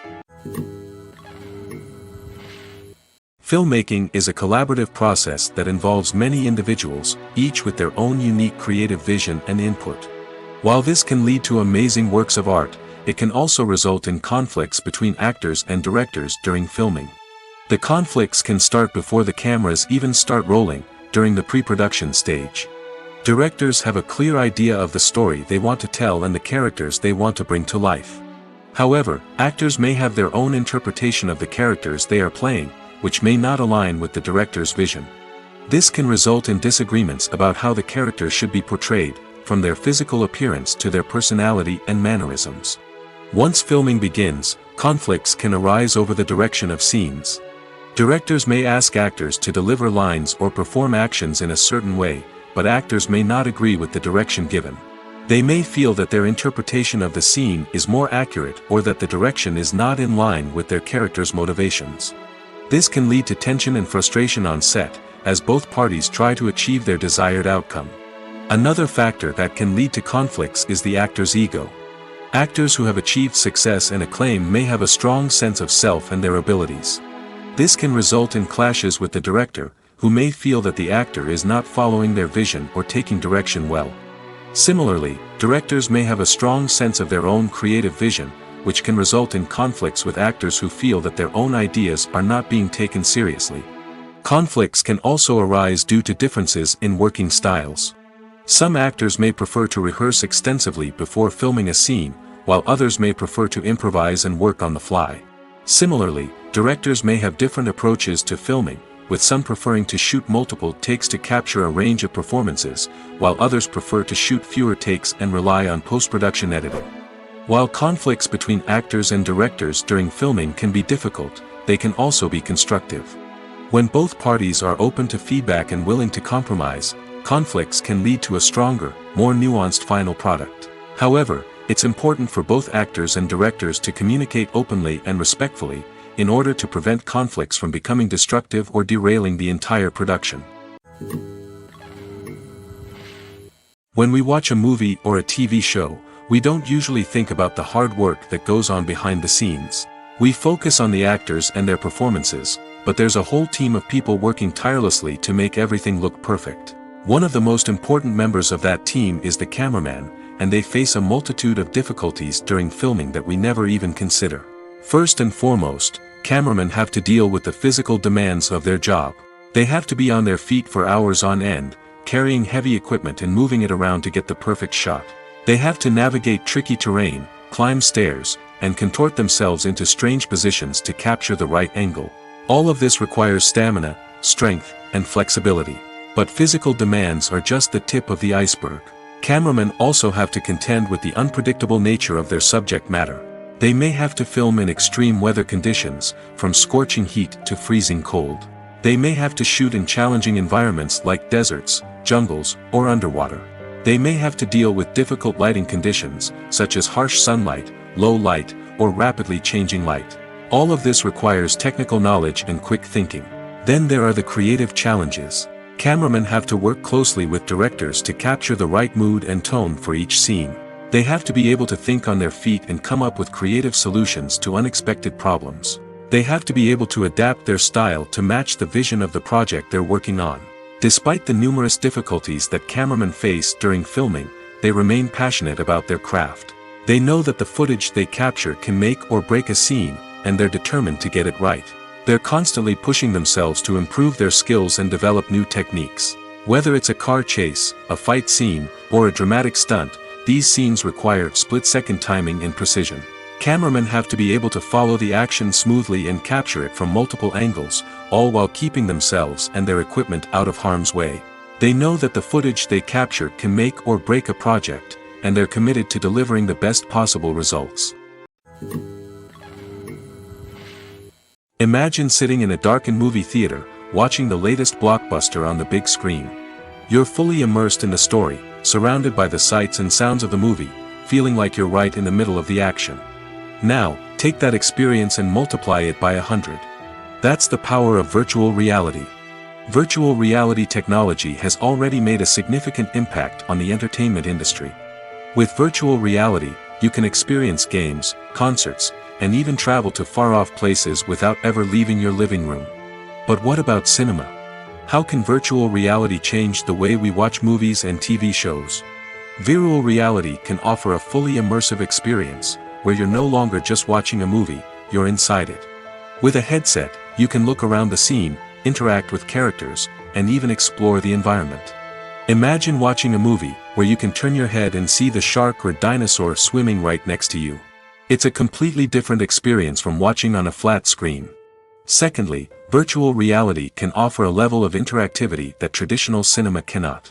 Filmmaking is a collaborative process that involves many individuals, each with their own unique creative vision and input. While this can lead to amazing works of art, it can also result in conflicts between actors and directors during filming. The conflicts can start before the cameras even start rolling, during the pre-production stage. Directors have a clear idea of the story they want to tell and the characters they want to bring to life. However, actors may have their own interpretation of the characters they are playing, which may not align with the director's vision. This can result in disagreements about how the characters should be portrayed, from their physical appearance to their personality and mannerisms. Once filming begins, conflicts can arise over the direction of scenes. Directors may ask actors to deliver lines or perform actions in a certain way, but actors may not agree with the direction given. They may feel that their interpretation of the scene is more accurate or that the direction is not in line with their character's motivations. This can lead to tension and frustration on set, as both parties try to achieve their desired outcome. Another factor that can lead to conflicts is the actor's ego. Actors who have achieved success and acclaim may have a strong sense of self and their abilities. This can result in clashes with the director, who may feel that the actor is not following their vision or taking direction well. Similarly, directors may have a strong sense of their own creative vision, which can result in conflicts with actors who feel that their own ideas are not being taken seriously. Conflicts can also arise due to differences in working styles. Some actors may prefer to rehearse extensively before filming a scene, while others may prefer to improvise and work on the fly. Similarly, directors may have different approaches to filming, with some preferring to shoot multiple takes to capture a range of performances, while others prefer to shoot fewer takes and rely on post-production editing. While conflicts between actors and directors during filming can be difficult, they can also be constructive. When both parties are open to feedback and willing to compromise, conflicts can lead to a stronger, more nuanced final product. However, it's important for both actors and directors to communicate openly and respectfully, in order to prevent conflicts from becoming destructive or derailing the entire production. When we watch a movie or a TV show, we don't usually think about the hard work that goes on behind the scenes. We focus on the actors and their performances, but there's a whole team of people working tirelessly to make everything look perfect. One of the most important members of that team is the cameraman, and they face a multitude of difficulties during filming that we never even consider. First and foremost, cameramen have to deal with the physical demands of their job. They have to be on their feet for hours on end, carrying heavy equipment and moving it around to get the perfect shot. They have to navigate tricky terrain, climb stairs, and contort themselves into strange positions to capture the right angle. All of this requires stamina, strength, and flexibility. But physical demands are just the tip of the iceberg. Cameramen also have to contend with the unpredictable nature of their subject matter. They may have to film in extreme weather conditions, from scorching heat to freezing cold. They may have to shoot in challenging environments like deserts, jungles, or underwater. They may have to deal with difficult lighting conditions, such as harsh sunlight, low light, or rapidly changing light. All of this requires technical knowledge and quick thinking. Then there are the creative challenges. Cameramen have to work closely with directors to capture the right mood and tone for each scene. They have to be able to think on their feet and come up with creative solutions to unexpected problems. They have to be able to adapt their style to match the vision of the project they're working on. Despite the numerous difficulties that cameramen face during filming, they remain passionate about their craft. They know that the footage they capture can make or break a scene, and they're determined to get it right. They're constantly pushing themselves to improve their skills and develop new techniques. Whether it's a car chase, a fight scene, or a dramatic stunt, these scenes require split-second timing and precision. Cameramen have to be able to follow the action smoothly and capture it from multiple angles, all while keeping themselves and their equipment out of harm's way. They know that the footage they capture can make or break a project, and they're committed to delivering the best possible results. Imagine sitting in a darkened movie theater, watching the latest blockbuster on the big screen. You're fully immersed in the story, surrounded by the sights and sounds of the movie, feeling like you're right in the middle of the action. Now, take that experience and multiply it by 100. That's the power of virtual reality. Virtual reality technology has already made a significant impact on the entertainment industry. With virtual reality, you can experience games, concerts, and even travel to far-off places without ever leaving your living room. But what about cinema? How can virtual reality change the way we watch movies and TV shows? Virtual reality can offer a fully immersive experience, where you're no longer just watching a movie, you're inside it. With a headset, you can look around the scene, interact with characters, and even explore the environment. Imagine watching a movie where you can turn your head and see the shark or dinosaur swimming right next to you. It's a completely different experience from watching on a flat screen. Secondly, virtual reality can offer a level of interactivity that traditional cinema cannot.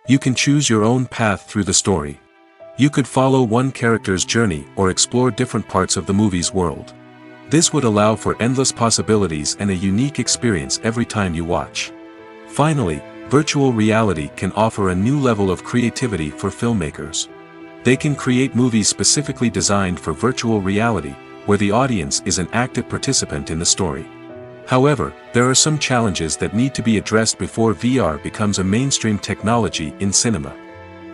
You can choose your own path through the story. You could follow one character's journey or explore different parts of the movie's world. This would allow for endless possibilities and a unique experience every time you watch. Finally, virtual reality can offer a new level of creativity for filmmakers. They can create movies specifically designed for virtual reality, where the audience is an active participant in the story. However, there are some challenges that need to be addressed before VR becomes a mainstream technology in cinema.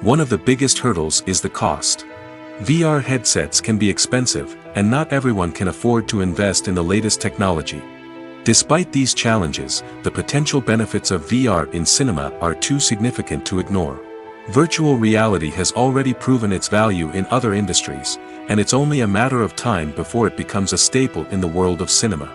One of the biggest hurdles is the cost. VR headsets can be expensive, and not everyone can afford to invest in the latest technology. Despite these challenges, the potential benefits of VR in cinema are too significant to ignore. Virtual reality has already proven its value in other industries, and it's only a matter of time before it becomes a staple in the world of cinema.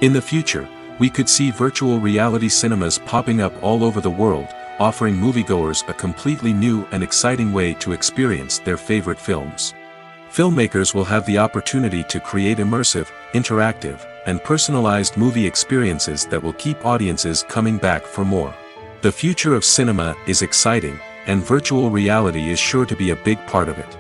In the future, we could see virtual reality cinemas popping up all over the world, offering moviegoers a completely new and exciting way to experience their favorite films. Filmmakers will have the opportunity to create immersive, interactive, and personalized movie experiences that will keep audiences coming back for more. The future of cinema is exciting, and virtual reality is sure to be a big part of it.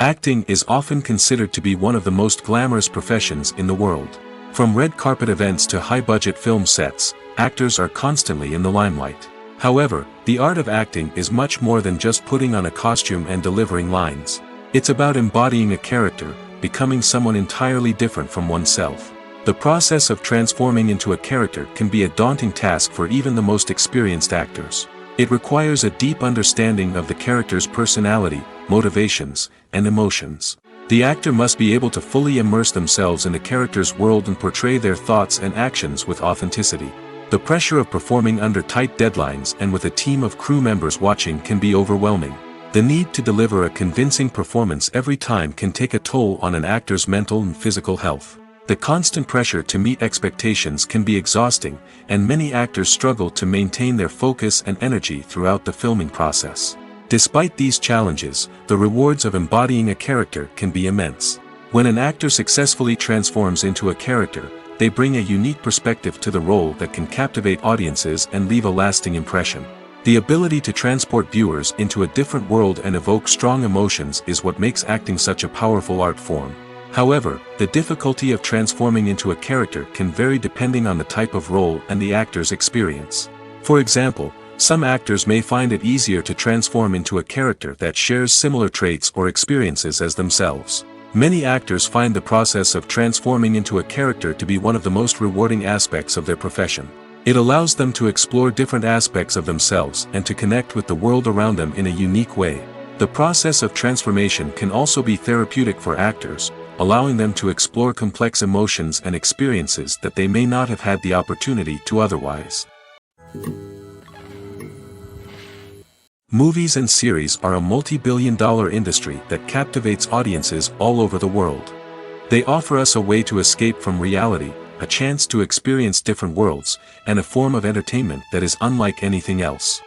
Acting is often considered to be one of the most glamorous professions in the world. From red carpet events to high-budget film sets, actors are constantly in the limelight. However, the art of acting is much more than just putting on a costume and delivering lines. It's about embodying a character, becoming someone entirely different from oneself. The process of transforming into a character can be a daunting task for even the most experienced actors. It requires a deep understanding of the character's personality, motivations, and emotions. The actor must be able to fully immerse themselves in the character's world and portray their thoughts and actions with authenticity. The pressure of performing under tight deadlines and with a team of crew members watching can be overwhelming. The need to deliver a convincing performance every time can take a toll on an actor's mental and physical health. The constant pressure to meet expectations can be exhausting, and many actors struggle to maintain their focus and energy throughout the filming process. Despite these challenges, the rewards of embodying a character can be immense. When an actor successfully transforms into a character, they bring a unique perspective to the role that can captivate audiences and leave a lasting impression. The ability to transport viewers into a different world and evoke strong emotions is what makes acting such a powerful art form. However, the difficulty of transforming into a character can vary depending on the type of role and the actor's experience. For example, some actors may find it easier to transform into a character that shares similar traits or experiences as themselves. Many actors find the process of transforming into a character to be one of the most rewarding aspects of their profession. It allows them to explore different aspects of themselves and to connect with the world around them in a unique way. The process of transformation can also be therapeutic for actors, allowing them to explore complex emotions and experiences that they may not have had the opportunity to otherwise. Movies and series are a multi-billion-dollar industry that captivates audiences all over the world. They offer us a way to escape from reality, a chance to experience different worlds, and a form of entertainment that is unlike anything else.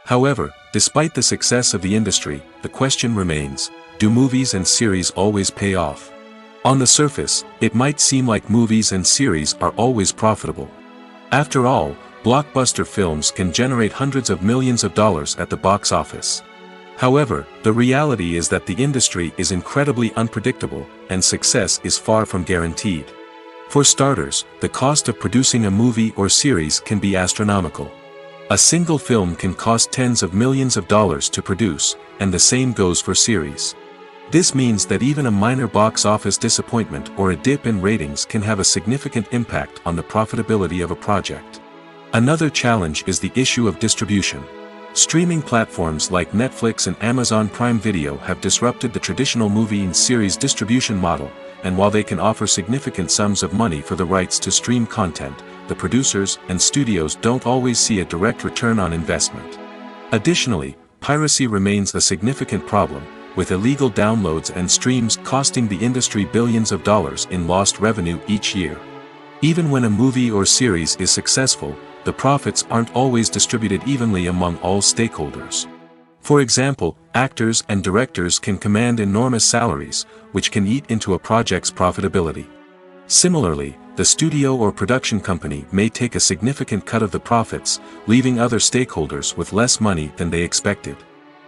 However, despite the success of the industry, the question remains, do movies and series always pay off? On the surface, it might seem like movies and series are always profitable. After all, blockbuster films can generate hundreds of millions of dollars at the box office. However, the reality is that the industry is incredibly unpredictable, and success is far from guaranteed. For starters, the cost of producing a movie or series can be astronomical. A single film can cost tens of millions of dollars to produce, and the same goes for series. This means that even a minor box office disappointment or a dip in ratings can have a significant impact on the profitability of a project. Another challenge is the issue of distribution. Streaming platforms like Netflix and Amazon Prime Video have disrupted the traditional movie and series distribution model, and while they can offer significant sums of money for the rights to stream content, the producers and studios don't always see a direct return on investment. Additionally, piracy remains a significant problem, with illegal downloads and streams costing the industry billions of dollars in lost revenue each year. Even when a movie or series is successful, the profits aren't always distributed evenly among all stakeholders. For example, actors and directors can command enormous salaries, which can eat into a project's profitability. Similarly, the studio or production company may take a significant cut of the profits, leaving other stakeholders with less money than they expected.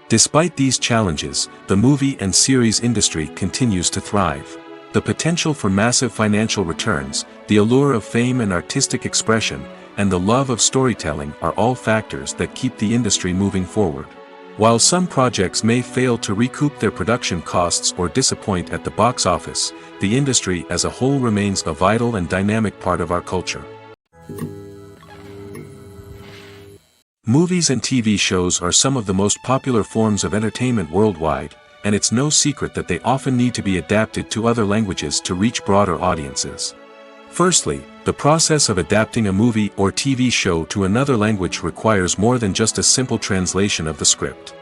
Despite these challenges, the movie and series industry continues to thrive. The potential for massive financial returns, the allure of fame and artistic expression, and the love of storytelling are all factors that keep the industry moving forward. While some projects may fail to recoup their production costs or disappoint at the box office, the industry as a whole remains a vital and dynamic part of our culture. Movies and TV shows are some of the most popular forms of entertainment worldwide, and it's no secret that they often need to be adapted to other languages to reach broader audiences. Firstly, the process of adapting a movie or TV show to another language requires more than just a simple translation of the script.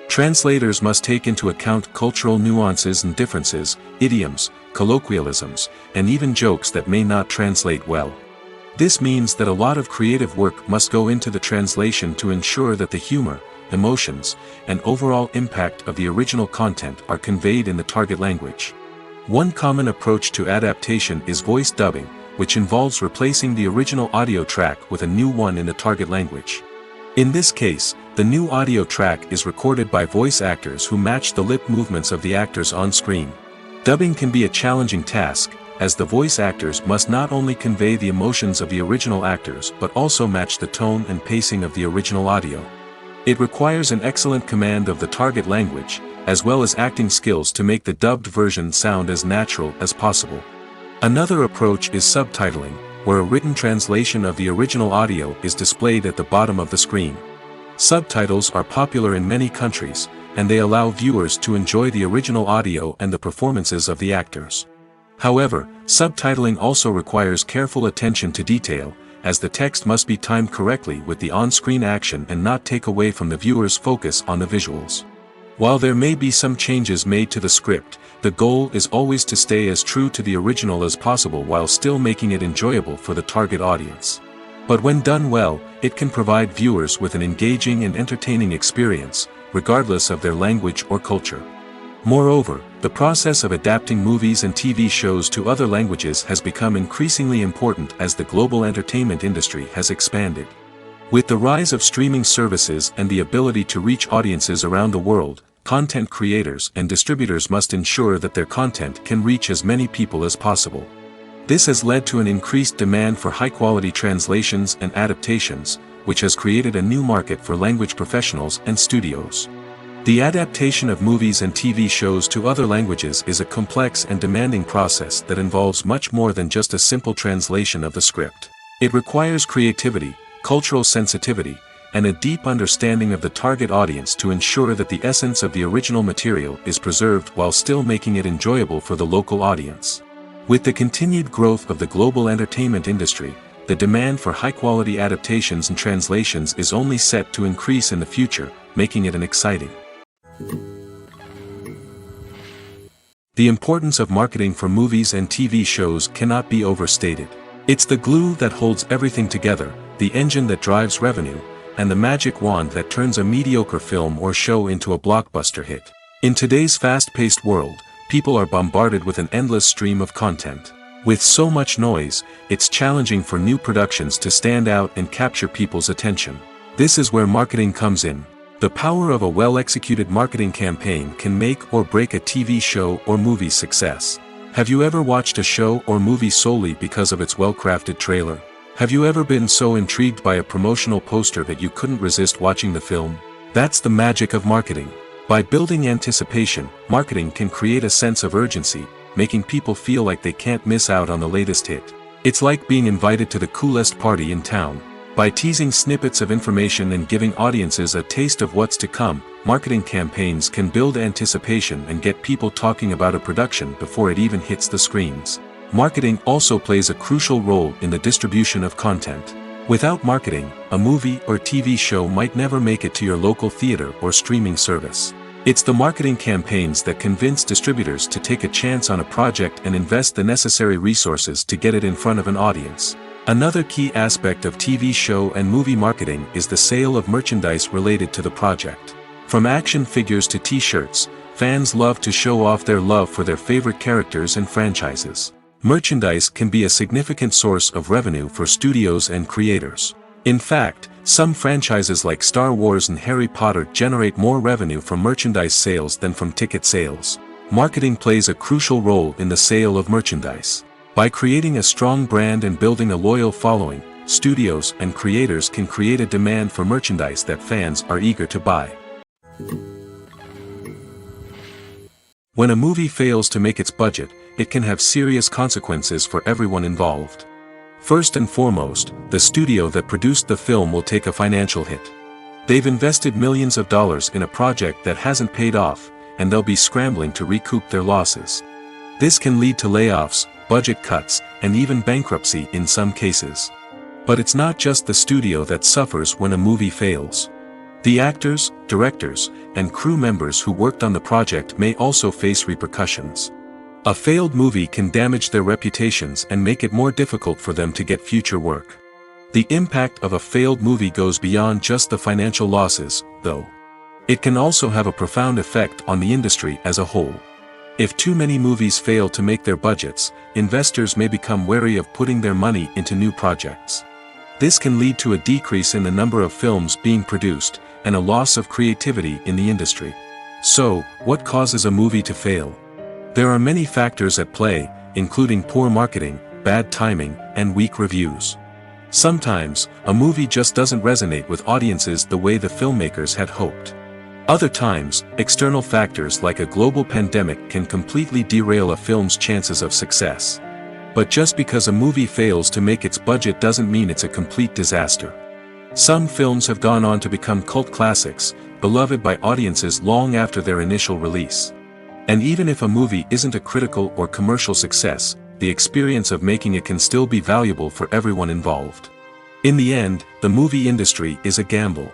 Translators must take into account cultural nuances and differences, idioms, colloquialisms, and even jokes that may not translate well. This means that a lot of creative work must go into the translation to ensure that the humor, emotions, and overall impact of the original content are conveyed in the target language. One common approach to adaptation is voice dubbing, which involves replacing the original audio track with a new one in the target language. In this case, the new audio track is recorded by voice actors who match the lip movements of the actors on screen. Dubbing can be a challenging task, as the voice actors must not only convey the emotions of the original actors but also match the tone and pacing of the original audio. It requires an excellent command of the target language, as well as acting skills to make the dubbed version sound as natural as possible. Another approach is subtitling, where a written translation of the original audio is displayed at the bottom of the screen. Subtitles are popular in many countries, and they allow viewers to enjoy the original audio and the performances of the actors. However, subtitling also requires careful attention to detail, as the text must be timed correctly with the on-screen action and not take away from the viewer's focus on the visuals. While there may be some changes made to the script, the goal is always to stay as true to the original as possible while still making it enjoyable for the target audience. But when done well, it can provide viewers with an engaging and entertaining experience, regardless of their language or culture. Moreover, the process of adapting movies and TV shows to other languages has become increasingly important as the global entertainment industry has expanded. With the rise of streaming services and the ability to reach audiences around the world, content creators and distributors must ensure that their content can reach as many people as possible. This has led to an increased demand for high-quality translations and adaptations, which has created a new market for language professionals and studios. The adaptation of movies and TV shows to other languages is a complex and demanding process that involves much more than just a simple translation of the script. It requires creativity, cultural sensitivity, and a deep understanding of the target audience to ensure that the essence of the original material is preserved while still making it enjoyable for the local audience. With the continued growth of the global entertainment industry, the demand for high-quality adaptations and translations is only set to increase in the future, making it an exciting. The importance of marketing for movies and TV shows cannot be overstated. It's the glue that holds everything together, the engine that drives revenue, and the magic wand that turns a mediocre film or show into a blockbuster hit. In today's fast-paced world, people are bombarded with an endless stream of content. With so much noise, it's challenging for new productions to stand out and capture people's attention. This is where marketing comes in. The power of a well-executed marketing campaign can make or break a TV show or movie's success. Have you ever watched a show or movie solely because of its well-crafted trailer? Have you ever been so intrigued by a promotional poster that you couldn't resist watching the film? That's the magic of marketing. By building anticipation, marketing can create a sense of urgency, making people feel like they can't miss out on the latest hit. It's like being invited to the coolest party in town. By teasing snippets of information and giving audiences a taste of what's to come, marketing campaigns can build anticipation and get people talking about a production before it even hits the screens. Marketing also plays a crucial role in the distribution of content. Without marketing, a movie or TV show might never make it to your local theater or streaming service. It's the marketing campaigns that convince distributors to take a chance on a project and invest the necessary resources to get it in front of an audience. Another key aspect of TV show and movie marketing is the sale of merchandise related to the project. From action figures to t-shirts, fans love to show off their love for their favorite characters and franchises. Merchandise can be a significant source of revenue for studios and creators. In fact, some franchises like Star Wars and Harry Potter generate more revenue from merchandise sales than from ticket sales. Marketing plays a crucial role in the sale of merchandise. By creating a strong brand and building a loyal following, studios and creators can create a demand for merchandise that fans are eager to buy. When a movie fails to make its budget, it can have serious consequences for everyone involved. First and foremost, the studio that produced the film will take a financial hit. They've invested millions of dollars in a project that hasn't paid off, and they'll be scrambling to recoup their losses. This can lead to layoffs, budget cuts, and even bankruptcy in some cases. But it's not just the studio that suffers when a movie fails. The actors, directors, and crew members who worked on the project may also face repercussions. A failed movie can damage their reputations and make it more difficult for them to get future work. The impact of a failed movie goes beyond just the financial losses, though. It can also have a profound effect on the industry as a whole. If too many movies fail to make their budgets, investors may become wary of putting their money into new projects. This can lead to a decrease in the number of films being produced, and a loss of creativity in the industry. So, what causes a movie to fail? There are many factors at play, including poor marketing, bad timing, and weak reviews. Sometimes, a movie just doesn't resonate with audiences the way the filmmakers had hoped. Other times, external factors like a global pandemic can completely derail a film's chances of success. But just because a movie fails to make its budget doesn't mean it's a complete disaster. Some films have gone on to become cult classics, beloved by audiences long after their initial release. And even if a movie isn't a critical or commercial success, the experience of making it can still be valuable for everyone involved. In the end, the movie industry is a gamble.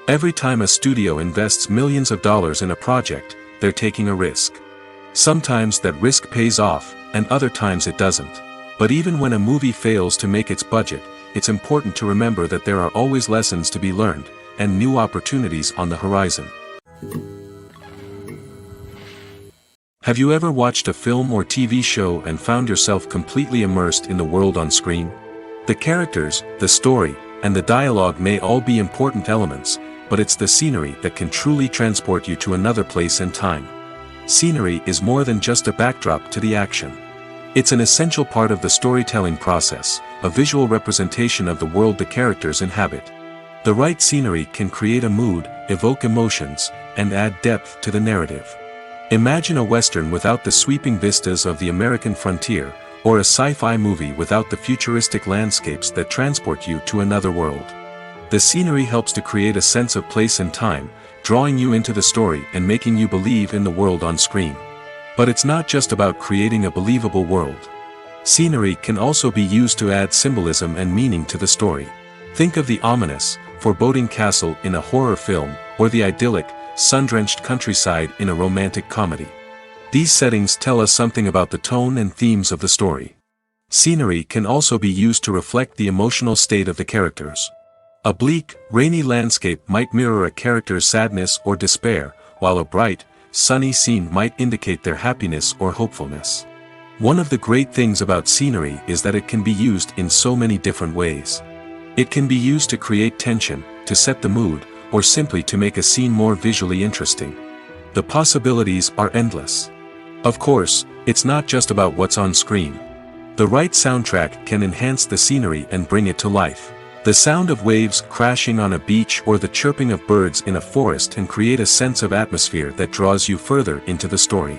Every time a studio invests millions of dollars in a project, they're taking a risk. Sometimes that risk pays off, and other times it doesn't. But even when a movie fails to make its budget, it's important to remember that there are always lessons to be learned, and new opportunities on the horizon. Have you ever watched a film or TV show and found yourself completely immersed in the world on screen? The characters, the story, and the dialogue may all be important elements, but it's the scenery that can truly transport you to another place and time. Scenery is more than just a backdrop to the action. It's an essential part of the storytelling process, a visual representation of the world the characters inhabit. The right scenery can create a mood, evoke emotions, and add depth to the narrative. Imagine a Western without the sweeping vistas of the American frontier, or a sci-fi movie without the futuristic landscapes that transport you to another world. The scenery helps to create a sense of place and time, drawing you into the story and making you believe in the world on screen. But it's not just about creating a believable world. Scenery can also be used to add symbolism and meaning to the story. Think of the ominous, foreboding castle in a horror film, or the idyllic, sun-drenched countryside in a romantic comedy. These settings tell us something about the tone and themes of the story. Scenery can also be used to reflect the emotional state of the characters. A bleak, rainy landscape might mirror a character's sadness or despair, while a bright, sunny scene might indicate their happiness or hopefulness. One of the great things about scenery is that it can be used in so many different ways. It can be used to create tension, to set the mood, or simply to make a scene more visually interesting. The possibilities are endless. Of course, it's not just about what's on screen. The right soundtrack can enhance the scenery and bring it to life. The sound of waves crashing on a beach or the chirping of birds in a forest can create a sense of atmosphere that draws you further into the story.